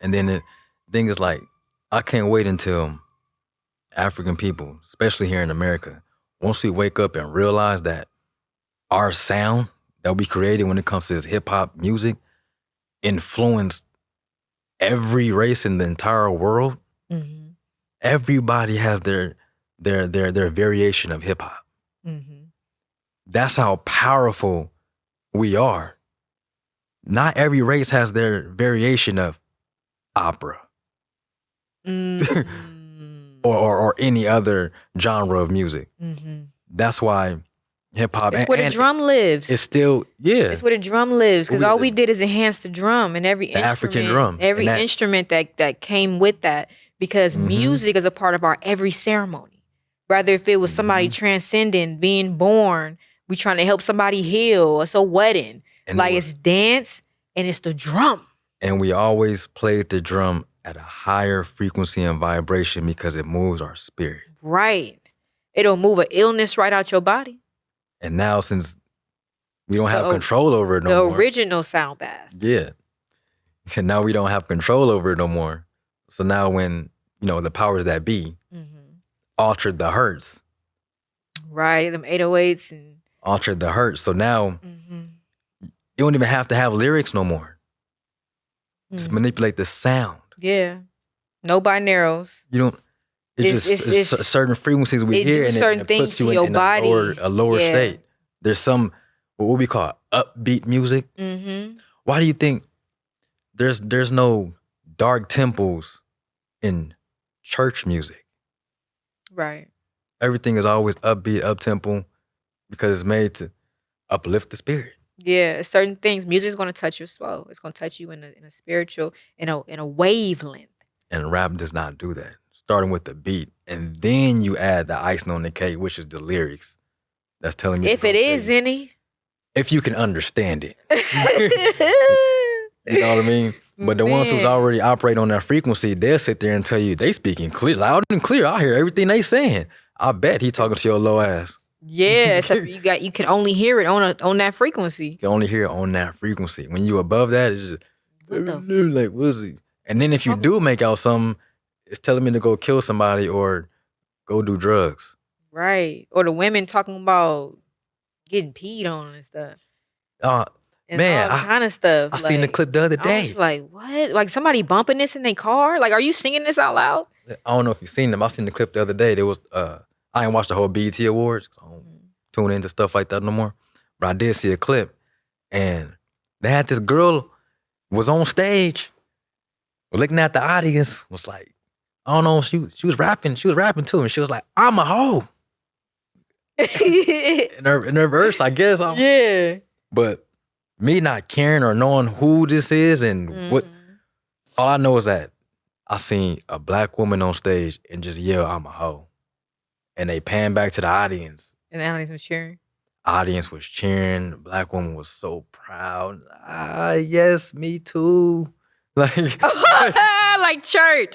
And then the thing is like, I can't wait until African people, especially here in America, once we wake up and realize that our sound that we created when it comes to this hip hop music influenced every race in the entire world. Mm-hmm. Everybody has their variation of hip hop. Mm-hmm. That's how powerful we are. Not every race has their variation of opera Mm-hmm. or any other genre of music. Mm-hmm. That's why hip hop It's where the drum lives. It's still It's where the drum lives, because all we the did is enhance the drum and every African instrument, drum. every And that, instrument that came with that. Because music is a part of our every ceremony. Rather if it was somebody transcending, being born, we trying to help somebody heal. It's a wedding, and like it's dance and it's the drum. and we always played the drum at a higher frequency and vibration because it moves our spirit. Right. It'll move an illness right out your body. And now since we don't have control over it no The more. original sound bath. Yeah. And now we don't have control over it no more. So now when, the powers that be altered the hertz. Right. Them 808s and altered the hertz. So now you don't even have to have lyrics no more. Just manipulate the sound. Yeah. No binaurals. You don't. It's certain frequencies we hear, and it puts you in a lower state. There's some what we call upbeat music. Mm-hmm. Why do you think there's no dark temples in church music? Right. Everything is always upbeat, up tempo, because it's made to uplift the spirit. Yeah, certain things. Music is going to touch your soul. It's going to touch you in a spiritual, in a wavelength. And rap does not do that. Starting with the beat, and then you add the icing on the cake, which is the lyrics. That's telling me if it is any, if you can understand it. You know what I mean? But the ones who's already operate on that frequency, they'll sit there and tell you they speaking clear, loud and clear. I hear everything they saying. I bet he talking to your low ass. Yeah, except you can only hear it on that frequency. You can only hear it on that frequency. When you above that, it's just like what is it? And then if you do make out something, it's telling me to go kill somebody or go do drugs. Right. Or the women talking about getting peed on and stuff. And man, all kind of stuff. I seen the clip the other day. I was like, what? Like somebody bumping this in their car? Like, are you singing this out loud? I don't know if you've seen them. I seen the clip the other day. There was I ain't watched the whole BET Awards. I don't tune into stuff like that no more. But I did see a clip, and they had this girl was on stage, looking at the audience, was like, I don't know, she was rapping too, and she was like, I'm a hoe. in her verse, I guess. Yeah. But me not caring or knowing who this is and what, all I know is that I seen a black woman on stage and just yell, I'm a hoe. And they pan back to the audience. And the audience was cheering. Audience was cheering. The black woman was so proud. Yes, me too. Like like church.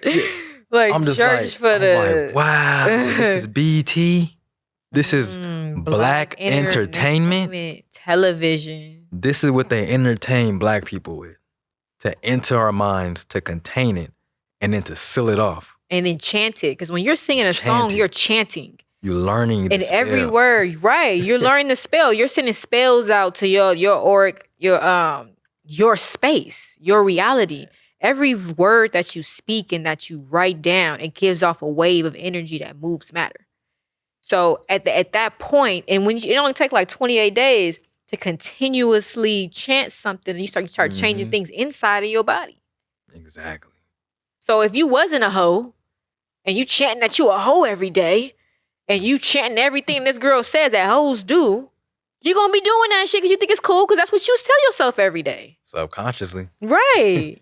Like I'm just church like, wow, this is BET. This is black entertainment. Television. This is what they entertain black people with. To enter our minds, to contain it, and then to seal it off. And then chant it. Because when you're singing a song, you're chanting. You're learning the And every spell. word, right? You're learning the spell. You're sending spells out to your auric, your space, your reality. Every word that you speak and that you write down, it gives off a wave of energy that moves matter. So at that point, and when it only takes like 28 days to continuously chant something, and you start changing things inside of your body. Exactly. So if you wasn't a hoe and you chanting that you a hoe every day, and you chanting everything this girl says that hoes do, you're gonna be doing that shit because you think it's cool because that's what you tell yourself every day. Subconsciously. Right.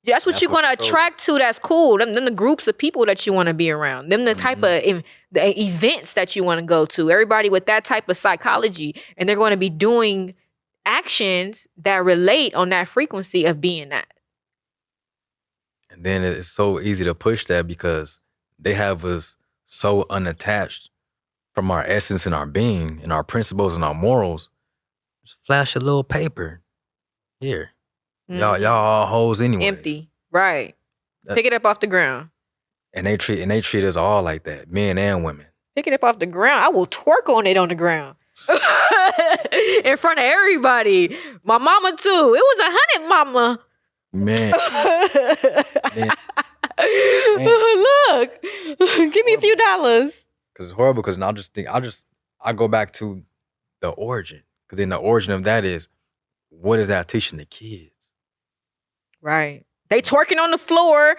That's what That's you're what gonna controls attract to. That's cool. Them the groups of people that you want to be around. Them the type of the events that you want to go to. Everybody with that type of psychology, and they're going to be doing actions that relate on that frequency of being that. And then it's so easy to push that because they have us so unattached from our essence and our being and our principles and our morals. Just flash a little paper. Here. Y'all all hoes anyways. Empty. Right. Pick it up off the ground. And they treat us all like that, men and women. Pick it up off the ground. I will twerk on it on the ground. In front of everybody. My mama too. It was 100, mama. Man. Look. Give me a few dollars. Because it's horrible because I go back to the origin. Because then the origin of that is, what is that teaching the kids? Right. They twerking on the floor.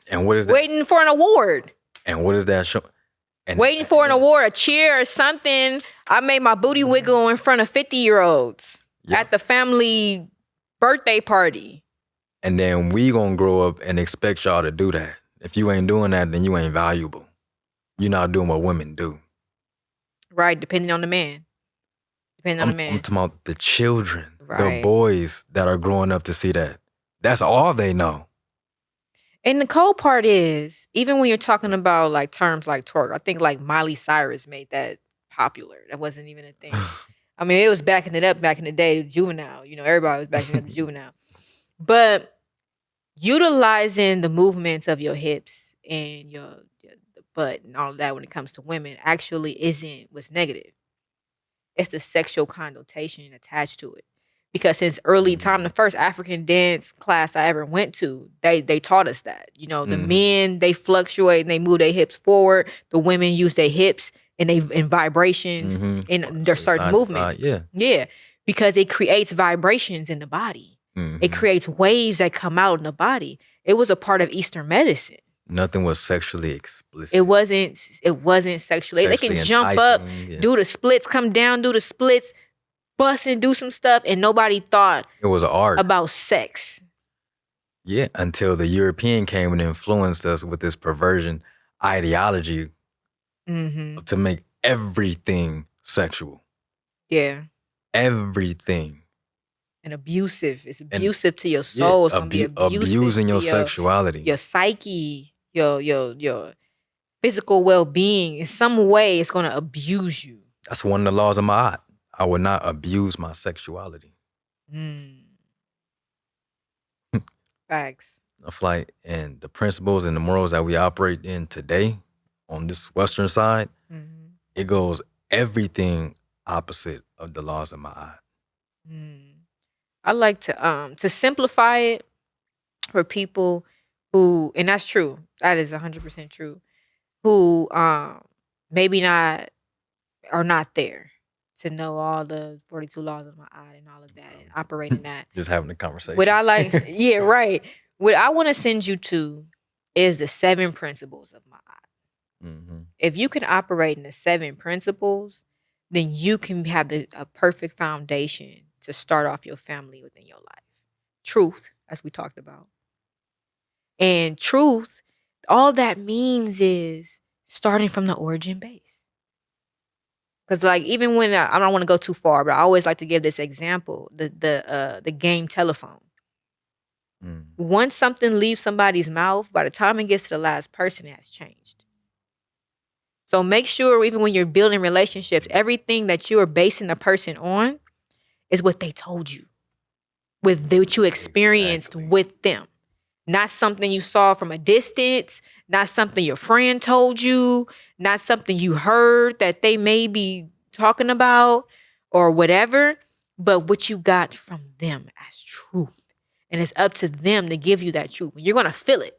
And what is that? Waiting for an award. And what is that show? And waiting for an award, a cheer or something. I made my booty wiggle in front of 50-year-olds at the family birthday party. And then we gonna grow up and expect y'all to do that. If you ain't doing that, then you ain't valuable. You're not doing what women do. Right, depending on the man. I'm talking about the children, the boys that are growing up to see that. That's all they know. And the cold part is, even when you're talking about like terms like twerk, I think like Miley Cyrus made that popular. That wasn't even a thing. I mean, it was backing it up back in the day to Juvenile. You know, everybody was backing up to Juvenile. But utilizing the movements of your hips and your butt and all of that when it comes to women actually isn't what's negative. It's the sexual connotation attached to it. Because since early time, the first African dance class I ever went to, they taught us that. You know, the men, they fluctuate and they move their hips forward. The women use their hips and they in vibrations in their certain movements. Yeah. Because it creates vibrations in the body. It creates waves that come out in the body. It was a part of Eastern medicine. Nothing was sexually explicit. It wasn't sexually. They can jump up, do the splits, come down, do the splits, bust and do some stuff, and nobody thought it was an art about sex. Yeah, until the European came and influenced us with this perversion ideology to make everything sexual. Yeah. Everything. And abusive. It's abusive to your soul. It's gonna be abusive abusing to your sexuality. Your psyche, your physical well-being. In some way, it's gonna abuse you. That's one of the laws of Ma'at. I would not abuse my sexuality. Facts. A flight and the principles and the morals that we operate in today on this Western side, it goes everything opposite of the laws of Ma'at. I like to simplify it for people who, and that's true. That is 100% true. Who maybe not are not there to know all the 42 laws of Ma'at and all of that and operate in that. Just having a conversation. What I like, yeah, right. What I want to send you to is the 7 principles of Ma'at. If you can operate in the 7 principles, then you can have a perfect foundation to start off your family within your life. Truth, as we talked about. And truth, all that means is starting from the origin base. Because like even when I don't want to go too far, but I always like to give this example, the game telephone. Once something leaves somebody's mouth, by the time it gets to the last person, it has changed. So make sure even when you're building relationships, everything that you are basing a person on is what they told you, with what you experienced with them. Not something you saw from a distance, not something your friend told you, not something you heard that they may be talking about or whatever, but what you got from them as truth. And it's up to them to give you that truth. You're going to feel it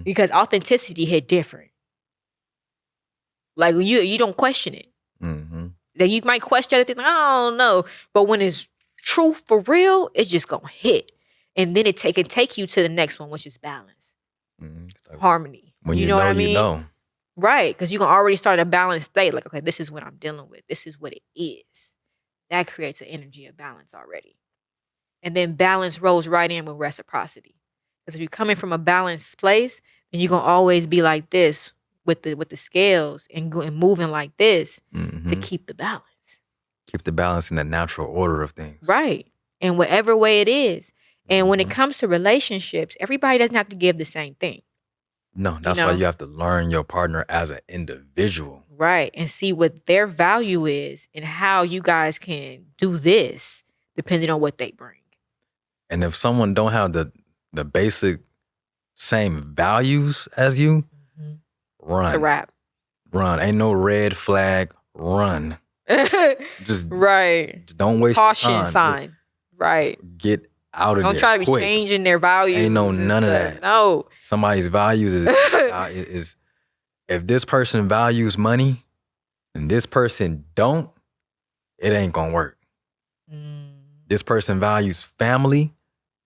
because authenticity hit different. Like you don't question it. That you might question other things. Like, I don't know. But when it's truth for real, it's just going to hit. And then it can take you to the next one, which is balance. Like harmony. When you know what I mean? You know. Right. Because you can already start a balanced state. Like, okay, this is what I'm dealing with. This is what it is. That creates an energy of balance already. And then balance rolls right in with reciprocity. Because if you're coming from a balanced place, then you're going to always be like this with the scales and moving like this to keep the balance. Keep the balance in the natural order of things. Right. In whatever way it is. And when it comes to relationships, everybody doesn't have to give the same thing. No, that's why you have to learn your partner as an individual. Right. And see what their value is and how you guys can do this depending on what they bring. And if someone don't have the basic same values as you, run. It's a wrap. Run. Ain't no red flag. Run. Just right. Just don't waste caution your time. Sign. Right. Get out of don't there. Try to be quick. Changing their values. Ain't no none of that. No. Somebody's values is if this person values money and this person don't, it ain't gonna work. This person values family,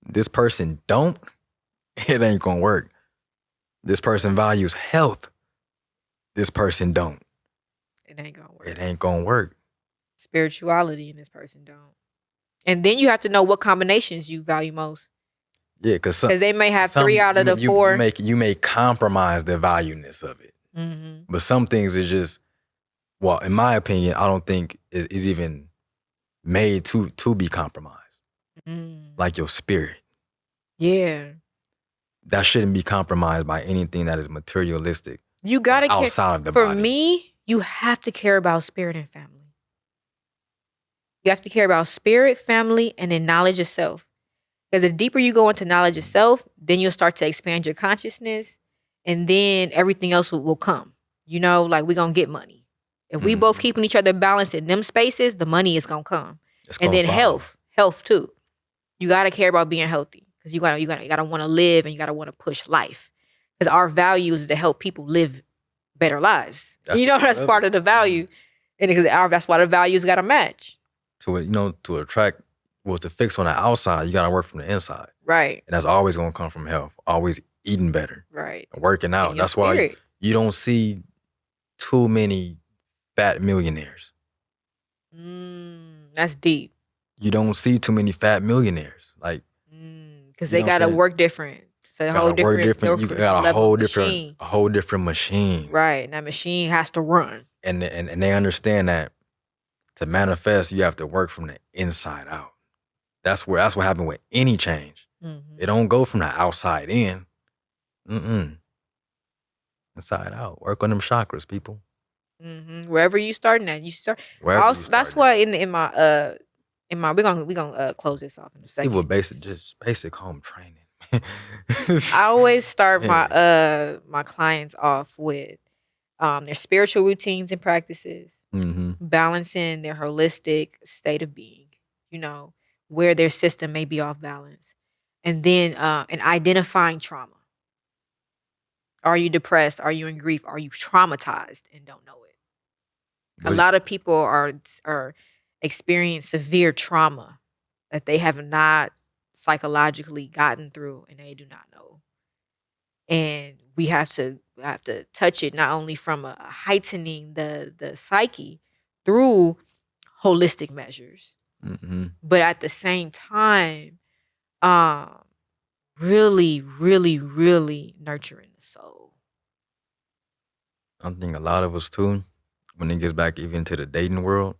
this person don't, it ain't gonna work. This person values health, this person don't. It ain't gonna work. It ain't gonna work. Spirituality and this person don't. And then you have to know what combinations you value most. Yeah, because they may have 3 out of the 4. You may compromise the valueness of it. But some things is just, well, in my opinion, I don't think is even made to be compromised. Like your spirit. Yeah. That shouldn't be compromised by anything that is materialistic. You gotta outside of the body. For me, you have to care about spirit and family. You have to care about spirit, family, and then knowledge of self. Because the deeper you go into knowledge of self, then you'll start to expand your consciousness, and then everything else will come. You know, like we're going to get money. If we both keeping each other balanced in them spaces, the money is going to come. And then health too. You got to care about being healthy because you got to want to live and you got to want to push life. Because our value is to help people live better lives. That's part of the value. And that's why the values got to match. To attract, to fix on the outside, you got to work from the inside. Right. And that's always going to come from health. Always eating better. Right. Working out. That's why you don't see too many fat millionaires. That's deep. You don't see too many fat millionaires. Like, because they got to work different. So a whole different. You got a whole different machine. Right. And that machine has to run. And they understand that to manifest, you have to work from the inside out. That's what happened with any change. It don't go from the outside in. Inside out. Work on them chakras, people. Wherever you starting at, you start. That's why in my we're gonna close this off in a second. See what basic home training. I always start my clients off with their spiritual routines and practices, balancing their holistic state of being, where their system may be off balance, and then and identifying trauma. Are you depressed? Are you in grief? Are you traumatized and don't know it? A lot of people are experience severe trauma that they have not psychologically gotten through and they do not know. And we have to touch it not only from a heightening the psyche through holistic measures, but at the same time, really, really, really nurturing the soul. I think a lot of us too, when it gets back even to the dating world,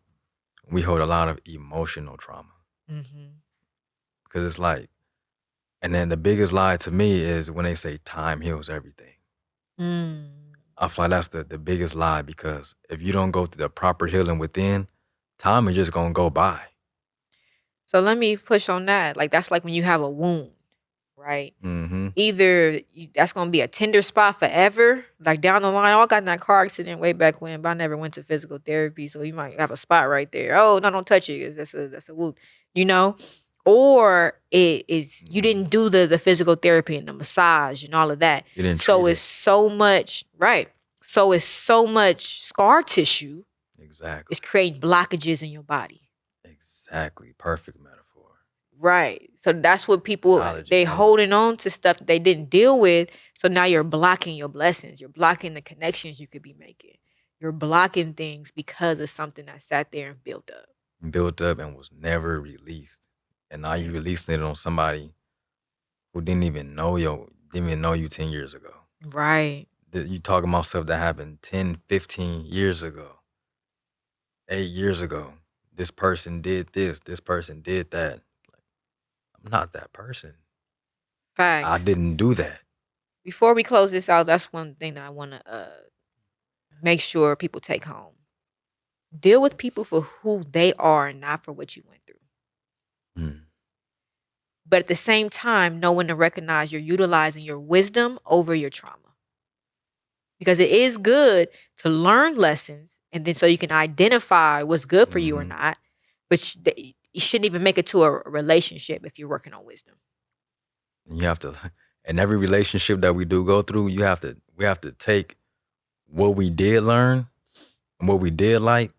we hold a lot of emotional trauma. Because it's like, and then the biggest lie to me is when they say time heals everything. I feel like that's the biggest lie, because if you don't go through the proper healing within, time is just going to go by. So let me push on that. Like, that's like when you have a wound, right? Mm-hmm. Either that's gonna be a tender spot forever, like down the line. Oh, I got in that car accident way back when, but I never went to physical therapy, so you might have a spot right there. Oh no, don't touch it. That's a wound, you know. Or it is you didn't do the physical therapy and the massage and all of that. You didn't So treat it's it. so much right. So it's so much scar tissue. Exactly. It's creating blockages in your body. Exactly. Perfect metaphor. Right. So that's what people Analogy. they I love it. holding on to stuff that they didn't deal with. So now you're blocking your blessings. You're blocking the connections you could be making. You're blocking things because of something that sat there and built up. Built up and was never released. And now you releasing it on somebody who didn't even know you 10 years ago. Right. You talking about stuff that happened 10, 15 years ago, 8 years ago. This person did this person did that. I'm not that person. I Facts. didn't do that. Before we close this out, that's one thing that I want to make sure people take home. Deal with people for who they are and not for what you went through. Mm. But at the same time, know when to recognize you're utilizing your wisdom over your trauma. Because it is good to learn lessons and then so you can identify what's good for you or not. But you shouldn't even make it to a relationship if you're working on wisdom. You have to, in every relationship that we do go through, we have to take what we did learn and what we did like,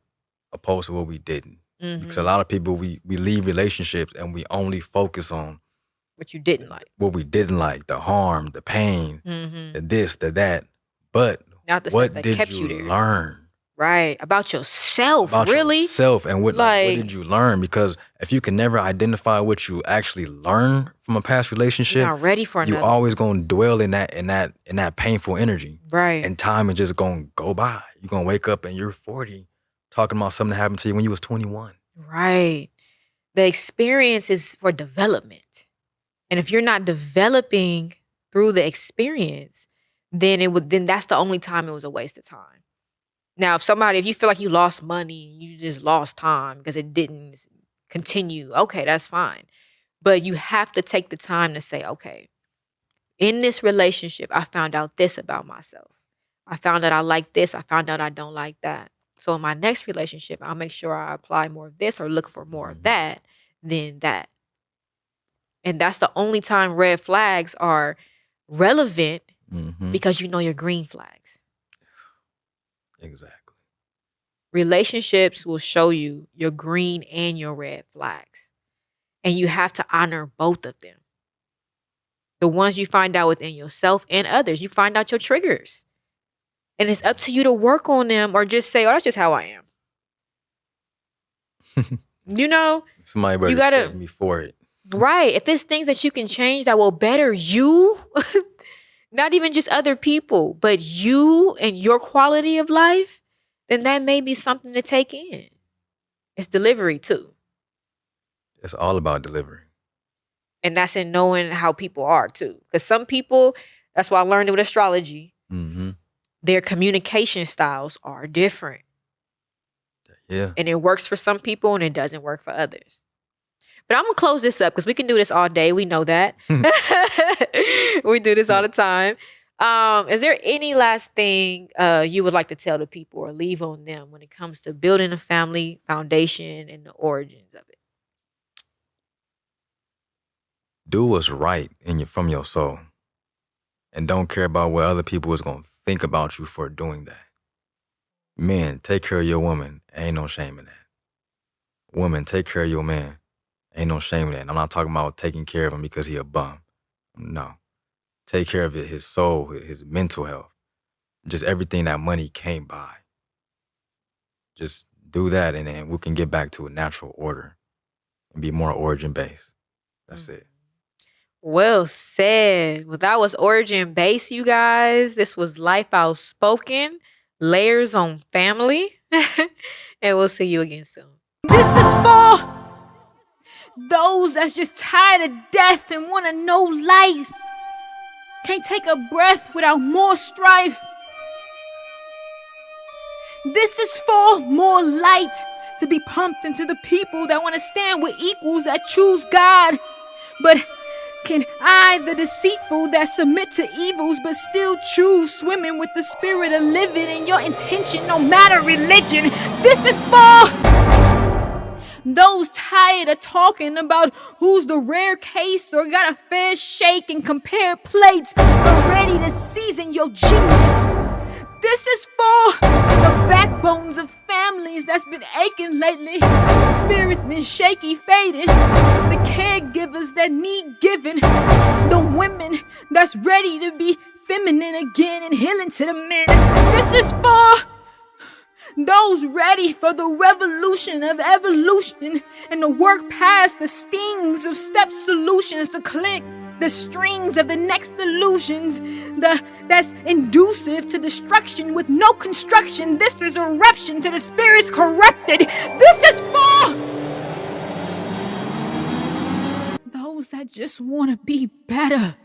opposed to what we didn't. Because a lot of people we leave relationships and we only focus on what you didn't like, what we didn't like, the harm, the pain, the this, the that. But not the what stuff that did kept you you there. learn? Right. About yourself, About really? yourself and what Like, did you learn? Because if you can never identify what you actually learned from a past relationship, you're not ready for you another. always gonna dwell in that painful energy. Right. And time is just gonna go by. You're gonna wake up and you're 40 talking about something that happened to you when you was 21. Right. The experience is for development. And if you're not developing through the experience, then that's the only time it was a waste of time. Now, if you feel like you lost money, you just lost time because it didn't continue, okay, that's fine. But you have to take the time to say, okay, in this relationship, I found out this about myself. I found out I like this. I found out I don't like that. So in my next relationship, I'll make sure I apply more of this or look for more of that than that. And that's the only time red flags are relevant because you know your green flags. Exactly. Relationships will show you your green and your red flags. And you have to honor both of them. The ones you find out within yourself and others, you find out your triggers. And it's up to you to work on them or just say, oh, that's just how I am. You know? Somebody better check me for it. Right. If it's things that you can change that will better you, not even just other people, but you and your quality of life, then that may be something to take in. It's delivery too. It's all about delivery. And that's in knowing how people are too. Because some people, that's why I learned it with astrology, their communication styles are different. Yeah. And it works for some people and it doesn't work for others. But I'm going to close this up because we can do this all day. We know that. We do this all the time. Is there any last thing you would like to tell the people or leave on them when it comes to building a family foundation and the origins of it? Do what's right from your soul. And don't care about what other people is going to think about you for doing that. Men, take care of your woman. Ain't no shame in that. Woman, take care of your man. Ain't no shame in that. And I'm not talking about taking care of him because he a bum. No. Take care of his soul, his mental health. Just everything that money can't buy. Just do that and then we can get back to a natural order and be more origin-based. That's it. Well said. Well, that was origin based, you guys. This was Life Outspoken, Layers on Family. And we'll see you again soon. This is for those that's just tired of death and want to know life. Can't take a breath without more strife. This is for more light to be pumped into the people that want to stand with equals that choose God. But Can I, the deceitful that submit to evils but still choose swimming with the spirit of living in your intention no matter religion? This is for those tired of talking about who's the rare case or got a fair shake and compare plates but ready to season your genius. This is for the backbones of families that's been aching lately. Spirits been shaky, fading. The caregivers that need giving. The women that's ready to be feminine again and healing to the men. This is for those ready for the revolution of evolution and to work past the stings of step solutions to click the strings of the next illusions that's inducive to destruction with no construction. This is eruption to the spirits corrupted. This is for those that just want to be better.